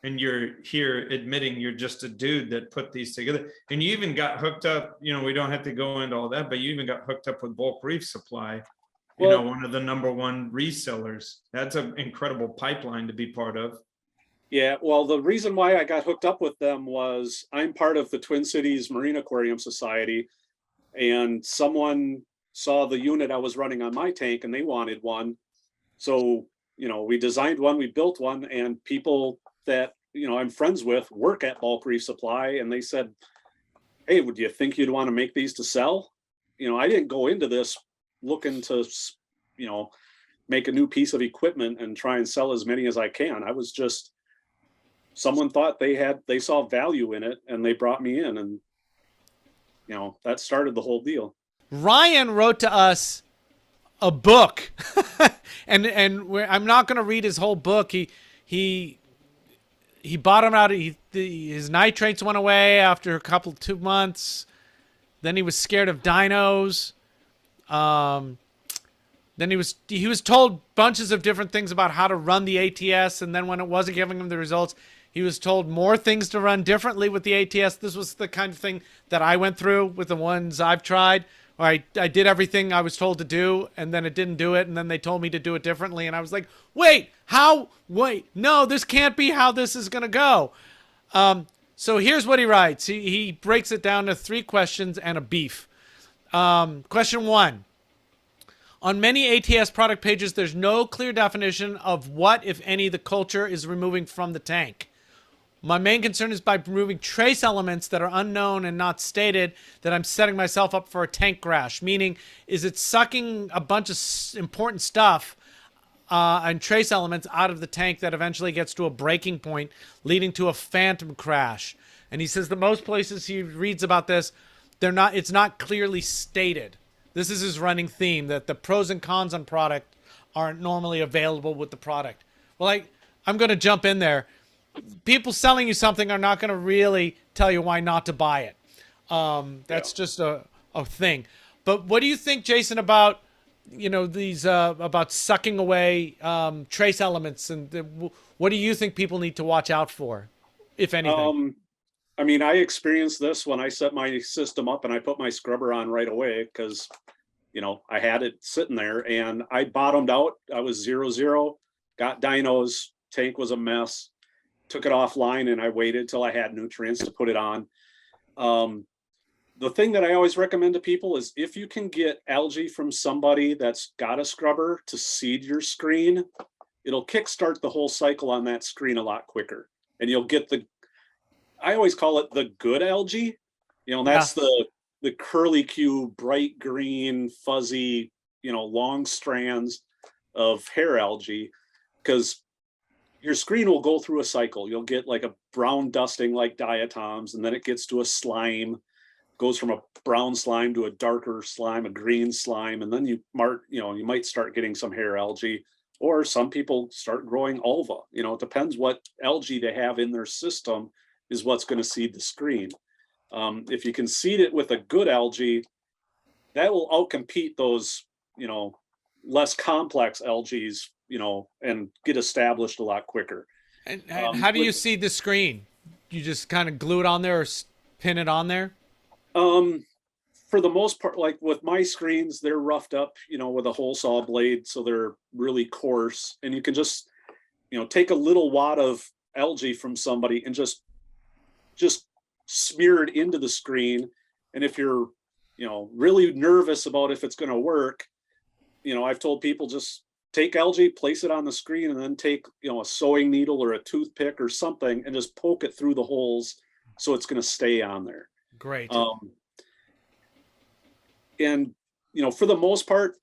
and you're here admitting you're just a dude that put these together. And you even got hooked up, we don't have to go into all that, but you even got hooked up with Bulk Reef Supply, one of the #1 resellers. That's an incredible pipeline to be part of. Yeah, well, the reason why I got hooked up with them was I'm part of the Twin Cities Marine Aquarium Society, and someone saw the unit I was running on my tank and they wanted one. So, we designed one, we built one, and people that, I'm friends with work at Bulk Reef Supply, and they said, hey, would you think you'd want to make these to sell? I didn't go into this looking to, make a new piece of equipment and try and sell as many as I can. I was just, someone thought they saw value in it, and they brought me in, and, that started the whole deal. Ryan wrote to us a book, and I'm not going to read his whole book. He bought him out. His nitrates went away after 2 months. Then he was scared of dinos. Then he was told bunches of different things about how to run the ATS, and then when it wasn't giving him the results, he was told more things to run differently with the ATS. This was the kind of thing that I went through with the ones I've tried. I did everything I was told to do, and then it didn't do it, and then they told me to do it differently, and I was like, wait, no, this can't be how this is going to go. So here's what he writes. He breaks it down to 3 questions and a beef. Question 1. On many ATS product pages, there's no clear definition of what, if any, the culture is removing from the tank. My main concern is by removing trace elements that are unknown and not stated that I'm setting myself up for a tank crash. Meaning, is it sucking a bunch of important stuff and trace elements out of the tank that eventually gets to a breaking point, leading to a phantom crash? And he says that most places he reads about this, it's not clearly stated. This is his running theme, that the pros and cons on product aren't normally available with the product. Well, I'm going to jump in there. People selling you something are not going to really tell you why not to buy it. That's just a thing. But what do you think, Jason, about you know, these about sucking away trace elements, and what do you think people need to watch out for, if anything? I mean, I experienced this when I set my system up and I put my scrubber on right away because, you know, I had it sitting there and I bottomed out. I was 0-0, got dynos, tank was a mess, took it offline, and I waited till I had nutrients to put it on. The thing that I always recommend to people is if you can get algae from somebody that's got a scrubber to seed your screen, it'll kickstart the whole cycle on that screen a lot quicker. And you'll get I always call it the good algae. You know, that's the curly Q, bright green, fuzzy, you know, long strands of hair algae, because your screen will go through a cycle. You'll get like a brown dusting like diatoms, and then it gets to a slime, goes from a brown slime to a darker slime, a green slime, and then you might start getting some hair algae, or some people start growing ulva. You know, it depends what algae they have in their system is what's going to seed the screen. If you can seed it with a good algae, that will outcompete those, you know, less complex algae, you know, and get established a lot quicker. And how do you seed the screen? You just kind of glue it on there or pin it on there? For the most part, like with my screens, they're roughed up, you know, with a hole saw blade, so they're really coarse. And you can just, you know, take a little wad of algae from somebody and just smear it into the screen. And if you're, you know, really nervous about if it's going to work, you know, I've told people just take algae, place it on the screen, and then take, you know, a sewing needle or a toothpick or something and just poke it through the holes so it's going to stay on there. Great. And, you know, for the most part,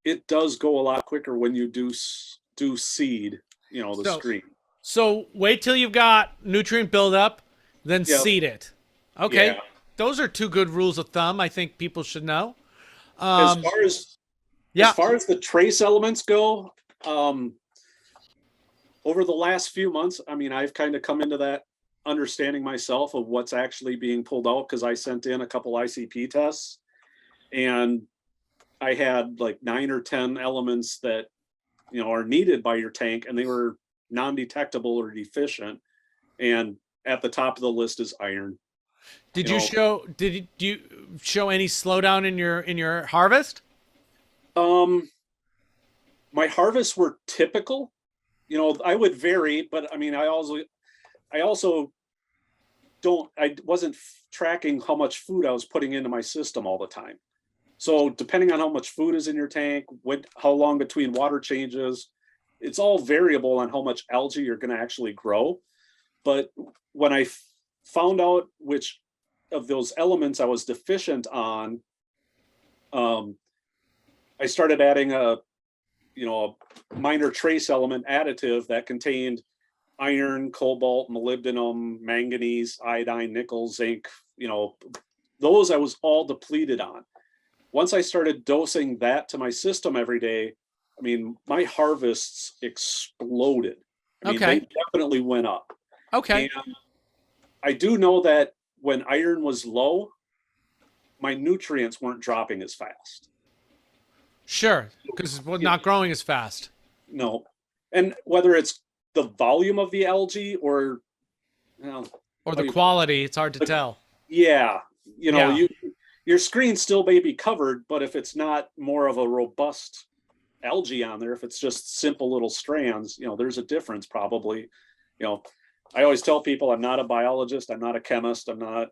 it does go a lot quicker when you do seed, you know, the screen. So wait till you've got nutrient buildup, then seed it. Okay. Yeah. Those are two good rules of thumb I think people should know. As far as the trace elements go, over the last few months, I mean, I've kind of come into that understanding myself of what's actually being pulled out, because I sent in a couple ICP tests and I had like 9 or 10 elements that, you know, are needed by your tank, and they were non-detectable or deficient. And at the top of the list is iron. Did you show any slowdown in your harvest? My harvests were typical. You know, I would vary, but I mean, I wasn't tracking how much food I was putting into my system all the time. So depending on how much food is in your tank, how long between water changes, it's all variable on how much algae you're going to actually grow. But when I found out which of those elements I was deficient on, I started adding a minor trace element additive that contained iron, cobalt, molybdenum, manganese, iodine, nickel, zinc. You know, those I was all depleted on. Once I started dosing that to my system every day, I mean, my harvests exploded. I mean, they definitely went up. Okay. And I do know that when iron was low, my nutrients weren't dropping as fast. Sure, because it's not growing as fast. No. And whether it's the volume of the algae or the quality, it's hard to tell. Yeah. You know, your screen still may be covered, but if it's not more of a robust algae on there, if it's just simple little strands, you know, there's a difference probably. You know, I always tell people I'm not a biologist, I'm not a chemist, I'm not,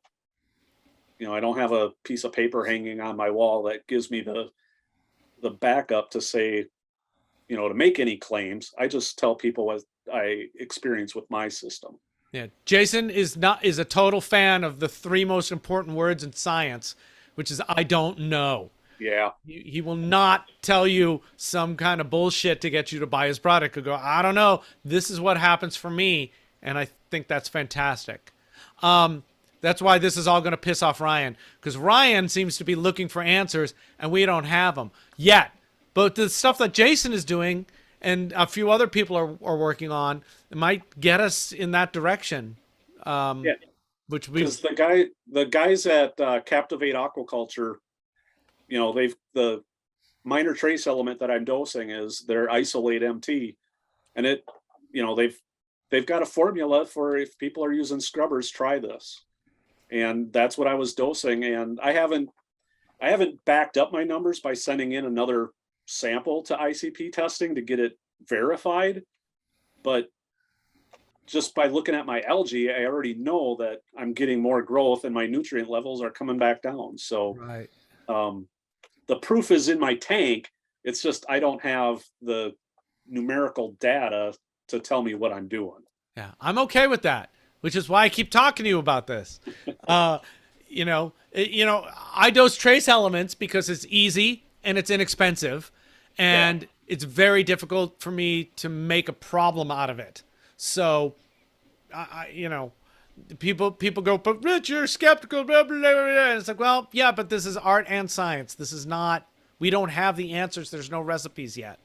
you know, I don't have a piece of paper hanging on my wall that gives me the backup to say, you know, to make any claims. I just tell people what I experience with my system. Yeah. Jason is a total fan of the 3 most important words in science, which is I don't know. Yeah. He will not tell you some kind of bullshit to get you to buy his product. He'll go, I don't know. This is what happens for me. And I think that's fantastic. That's why this is all going to piss off Ryan, because Ryan seems to be looking for answers and we don't have them yet. But the stuff that Jason is doing and a few other people are working on, it might get us in that direction. Yeah. Because the guys at Captivate Aquaculture, you know, minor trace element that I'm dosing is their isolate MT, and it, they've got a formula for if people are using scrubbers, try this, and that's what I was dosing, and I haven't backed up my numbers by sending in another sample to ICP testing to get it verified, but just by looking at my algae, I already know that I'm getting more growth and my nutrient levels are coming back down. So Right. The proof is in my tank. It's just I don't have the numerical data to tell me what I'm doing. Yeah, I'm okay with that, which is why I keep talking to you about this. I dose trace elements because it's easy and it's inexpensive, and it's very difficult for me to make a problem out of it. So, people go, but Rich, you're skeptical, blah, blah, blah, blah. And it's like, well, yeah, but this is art and science. This is not, we don't have the answers. There's no recipes yet.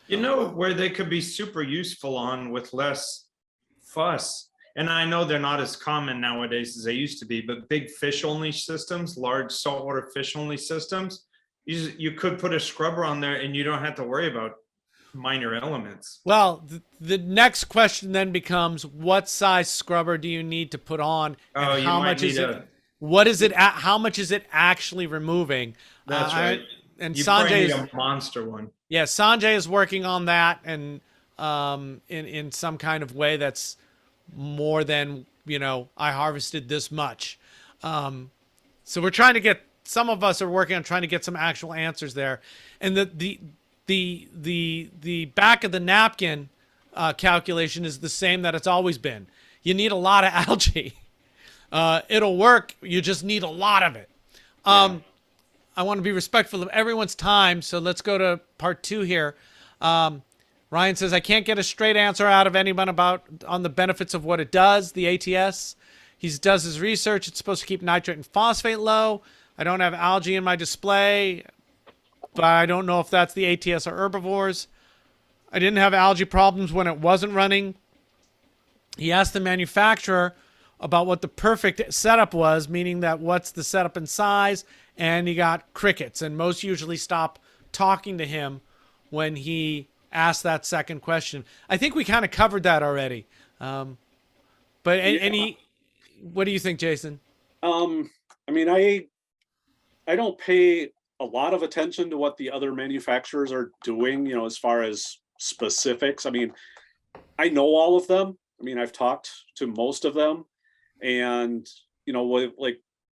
You know where they could be super useful on with less fuss, and I know they're not as common nowadays as they used to be, but big fish only systems, large saltwater fish only systems, you could put a scrubber on there and you don't have to worry about minor elements. Well, the next question then becomes, what size scrubber do you need to put on, and how much is it? What is it? How much is it actually removing? That's right. And you Sanjay need is a monster one. Yeah, Sanjay is working on that, and in some kind of way that's more than, I harvested this much. So we're trying to get, some of us are working on trying to get some actual answers there. And the back of the napkin calculation is the same that it's always been. You need a lot of algae. It'll work. You just need a lot of it. I want to be respectful of everyone's time, so let's go to part 2 here. Ryan says, I can't get a straight answer out of anyone on the benefits of what it does, the ATS. He does his research. It's supposed to keep nitrate and phosphate low. I don't have algae in my display, but I don't know if that's the ATS or herbivores. I didn't have algae problems when it wasn't running. He asked the manufacturer about what the perfect setup was, meaning that what's the setup and size, and he got crickets, and most usually stop talking to him when he asked that second question. I think we kind of covered that already. But what do you think, Jason? I don't pay a lot of attention to what the other manufacturers are doing, as far as specifics. I know all of them. I've talked to most of them, and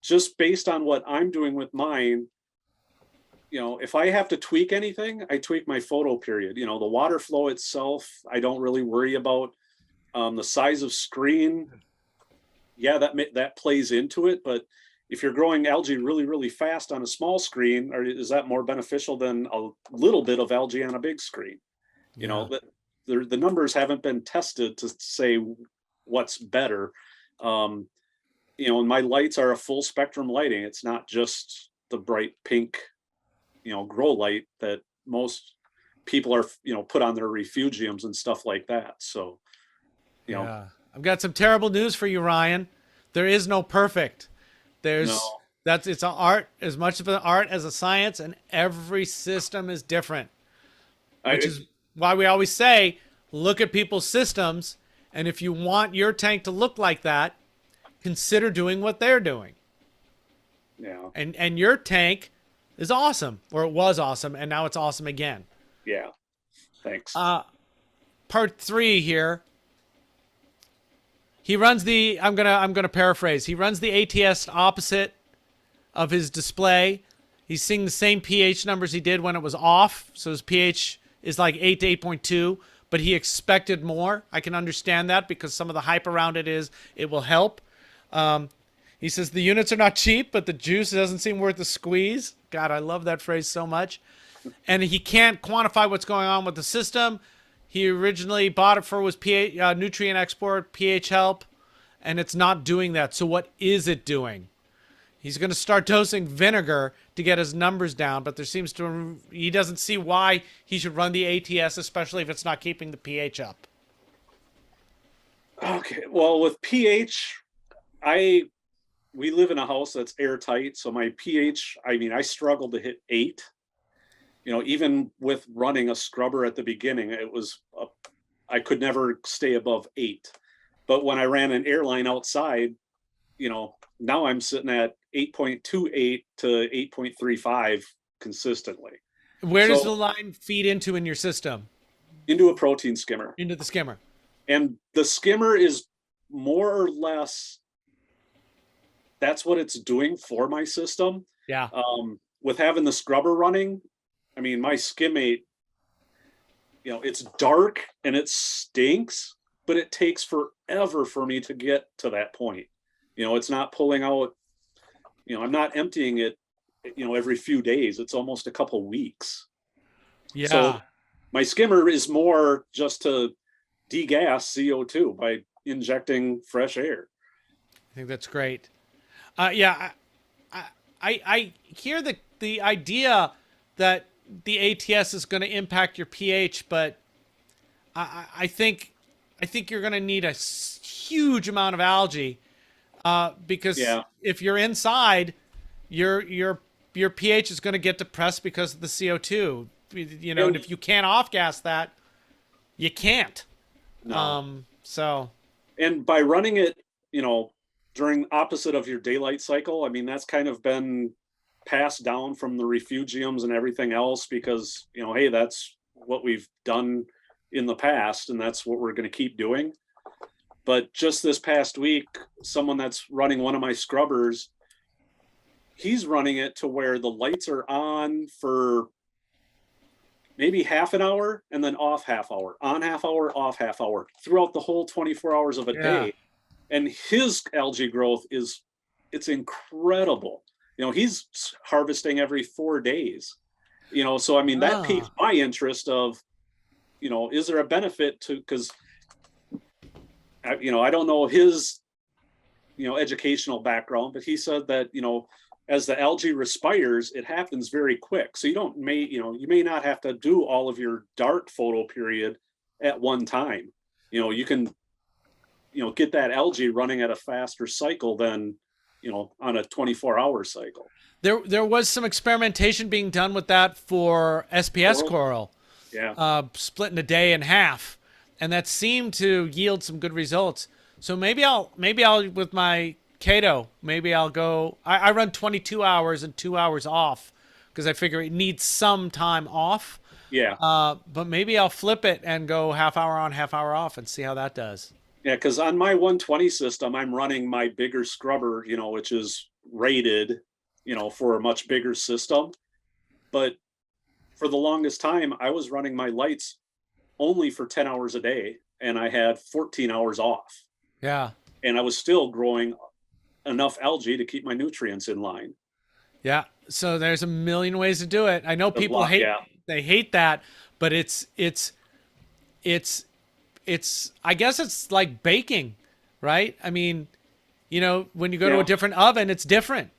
just based on what I'm doing with mine, if I have to tweak anything, I tweak my photo period. The water flow itself, I don't really worry about. The size of screen, yeah, that plays into it. But if you're growing algae really, really fast on a small screen, or is that more beneficial than a little bit of algae on a big screen? The numbers haven't been tested to say what's better. And my lights are a full spectrum lighting. It's not just the bright pink, grow light that most people are, put on their refugiums and stuff like that. So, I've got some terrible news for you, Ryan. There is no perfect. It's an art, as much of an art as a science, and every system is different. Which is why we always say, look at people's systems, and if you want your tank to look like that, consider doing what they're doing. Yeah. And your tank is awesome, or it was awesome, and now it's awesome again. Yeah. Thanks. Part 3 here. He runs I'm gonna paraphrase. He runs the ATS opposite of his display. He's seeing the same pH numbers he did when it was off. So his pH is like 8 to 8.2, but he expected more. I can understand that because some of the hype around it will help. He says the units are not cheap, but the juice doesn't seem worth the squeeze. God, I love that phrase so much. And he can't quantify what's going on with the system. He originally bought it for was pH, nutrient export, pH help, and it's not doing that. So what is it doing? He's going to start dosing vinegar to get his numbers down, but he doesn't see why he should run the ATS, especially if it's not keeping the pH up. Okay, well, with pH, we live in a house that's airtight, so my pH, I struggle to hit 8. even with running a scrubber at the beginning, I could never stay above 8. But when I ran an airline outside, now I'm sitting at 8.28 to 8.35 consistently. Where does the line feed into in your system? Into a protein skimmer. Into the skimmer. And the skimmer is more or less, that's what it's doing for my system. Yeah. With having the scrubber running, I mean, my skimmate, it's dark and it stinks, but it takes forever for me to get to that point. It's not pulling out, I'm not emptying it, every few days. It's almost a couple weeks. Yeah. So my skimmer is more just to degas CO2 by injecting fresh air. I think that's great. Yeah, I hear the idea that the ATS is going to impact your pH, but I think you're going to need a huge amount of algae because if you're inside, your pH is going to get depressed because of the CO2. And if you can't off gas that, you can't. No. So. And by running it, during opposite of your daylight cycle, I mean, that's kind of been passed down from the refugiums and everything else because, hey, that's what we've done in the past and that's what we're going to keep doing. But just this past week, someone that's running one of my scrubbers, he's running it to where the lights are on for maybe half an hour and then off half hour, on half hour, off half hour throughout the whole 24 hours of a day. And his algae growth it's incredible. He's harvesting every 4 days, so I mean, that piques my interest of, is there a benefit to, because, I don't know his, educational background, but he said that, as the algae respires, it happens very quick. So you may not have to do all of your dark photo period at one time. You can, get that algae running at a faster cycle than, on a 24-hour cycle. There was some experimentation being done with that for SPS coral. Yeah. Splitting a day in half, and that seemed to yield some good results. So maybe I'll with my Cato, maybe I'll go. I run 22 hours and 2 hours off because I figure it needs some time off. Yeah. But maybe I'll flip it and go half hour on, half hour off, and see how that does. Yeah, because on my 120 system, I'm running my bigger scrubber, which is rated, for a much bigger system. But for the longest time, I was running my lights only for 10 hours a day, and I had 14 hours off. Yeah. And I was still growing enough algae to keep my nutrients in line. Yeah. So there's a million ways to do it. I know people they hate that, but it's I guess it's like baking, right? I mean, when you go to a different oven, it's different.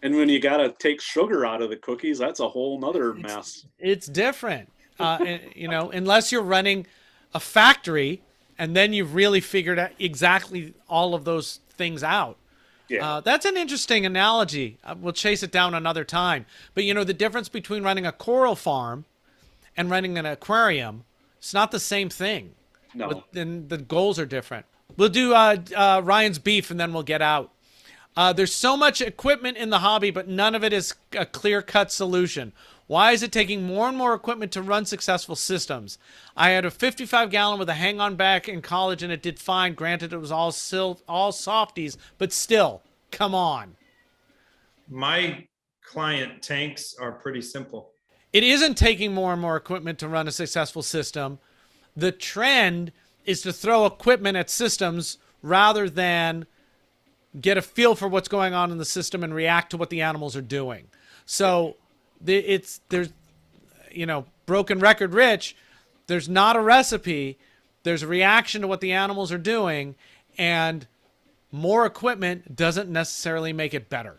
And when you got to take sugar out of the cookies, that's a whole nother mess. It's different. Unless you're running a factory and then you've really figured out exactly all of those things out. Yeah. That's an interesting analogy. We'll chase it down another time. But, the difference between running a coral farm and running an aquarium, it's not the same thing. No. And the goals are different. We'll do Ryan's beef and then we'll get out. There's so much equipment in the hobby, but none of it is a clear-cut solution. Why is it taking more and more equipment to run successful systems? I had a 55-gallon with a hang-on back in college, and it did fine. Granted, it was all softies, but still, come on. My client tanks are pretty simple. It isn't taking more and more equipment to run a successful system. The trend is to throw equipment at systems rather than get a feel for what's going on in the system and react to what the animals are doing. So there's broken record rich. There's not a recipe. There's a reaction to what the animals are doing, and more equipment doesn't necessarily make it better.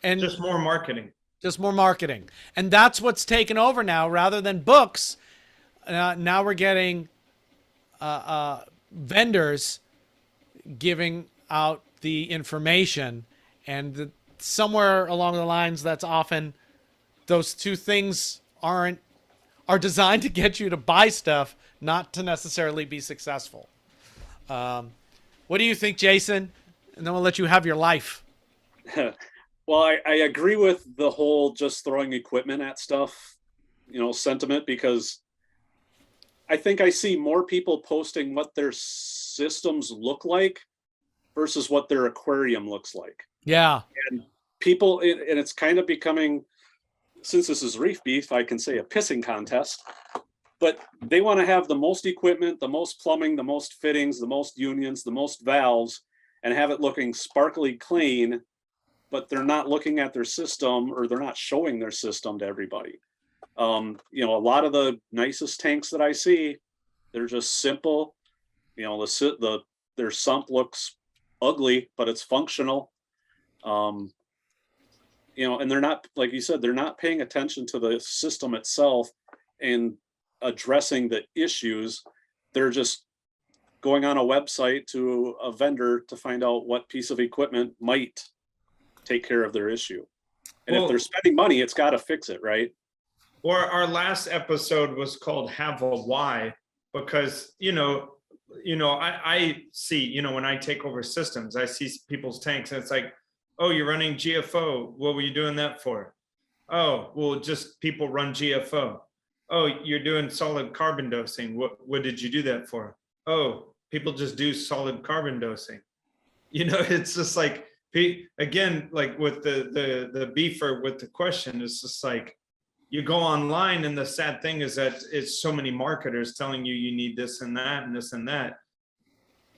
And just more marketing. Just more marketing. And that's what's taken over now rather than books. Now we're getting vendors giving out the information, and somewhere along the lines that's often those two things are designed to get you to buy stuff, not to necessarily be successful. What do you think, Jason? And then we'll let you have your life. Well, I agree with the whole just throwing equipment at stuff, sentiment, because I think I see more people posting what their systems look like versus what their aquarium looks like. Yeah. And people, and it's kind of becoming, since this is Reef Beef, I can say a pissing contest, but they want to have the most equipment, the most plumbing, the most fittings, the most unions, the most valves, and have it looking sparkly clean, but they're not looking at their system, or they're not showing their system to everybody. A lot of the nicest tanks that I see, they're just simple. Their sump looks ugly, but it's functional. And they're not, like you said, they're not paying attention to the system itself and addressing the issues. They're just going on a website to a vendor to find out what piece of equipment might take care of their issue. And if they're spending money, it's got to fix it, right? Or our last episode was called Have a Why, because, I see, when I take over systems, I see people's tanks and it's like, oh, you're running GFO. What were you doing that for? Oh, well, just people run GFO. Oh, you're doing solid carbon dosing. What did you do that for? Oh, people just do solid carbon dosing. It's just like, again, like with the beefer with the question, it's just like, you go online and the sad thing is that it's so many marketers telling you need this and that and this and that.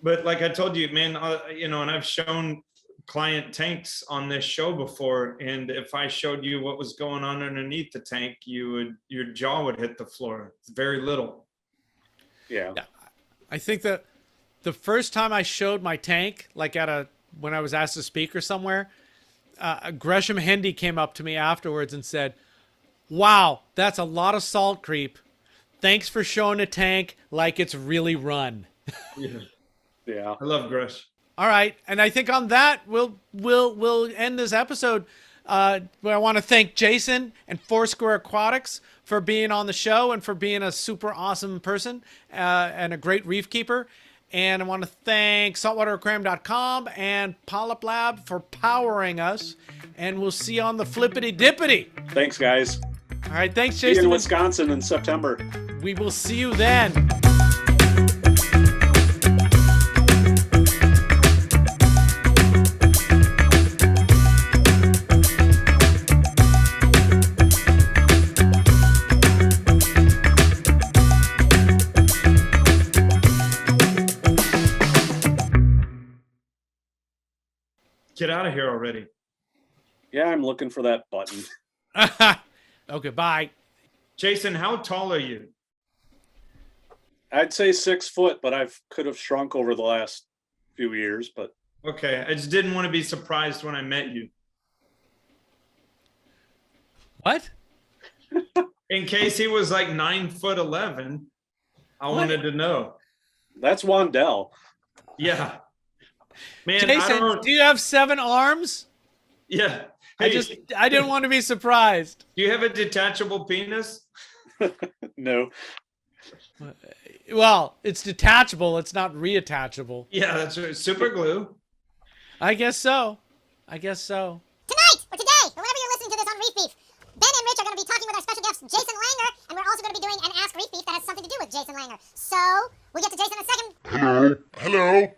But like I told you, man, and I've shown client tanks on this show before, and if I showed you what was going on underneath the tank, your jaw would hit the floor. It's very little. Yeah. I think that the first time I showed my tank, like when I was asked to speak or somewhere, Gresham Hendy came up to me afterwards and said, "Wow, that's a lot of salt creep. Thanks for showing a tank like it's really run." Yeah. I love Gresh. All right, and I think on that we'll end this episode. I want to thank Jason and Foursquare Aquatics for being on the show and for being a super awesome person and a great reef keeper. And I want to thank saltwateraquarium.com and PolypLab for powering us. And we'll see you on the flippity dippity. Thanks, guys. All right, thanks, See you Jason. in Wisconsin in September. We will see you then. Get out of here already. Yeah, I'm looking for that button. Okay, bye. Jason, how tall are you? I'd say 6 foot, but could have shrunk over the last few years, but. Okay, I just didn't want to be surprised when I met you. What? In case he was like 9'11", I wanted to know. That's Wandell. Yeah. Man, Jason, do you have 7 arms? Yeah. Hey, I didn't want to be surprised. do you have a detachable penis? No. Well, it's detachable. It's not reattachable. Yeah, that's right. Super glue. I guess so. Tonight, or today, or whenever you're listening to this on Reef Beef, Ben and Rich are going to be talking with our special guest, Jason Langer, and we're also going to be doing an Ask Reef Beef that has something to do with Jason Langer. So, we'll get to Jason in a second. Hello.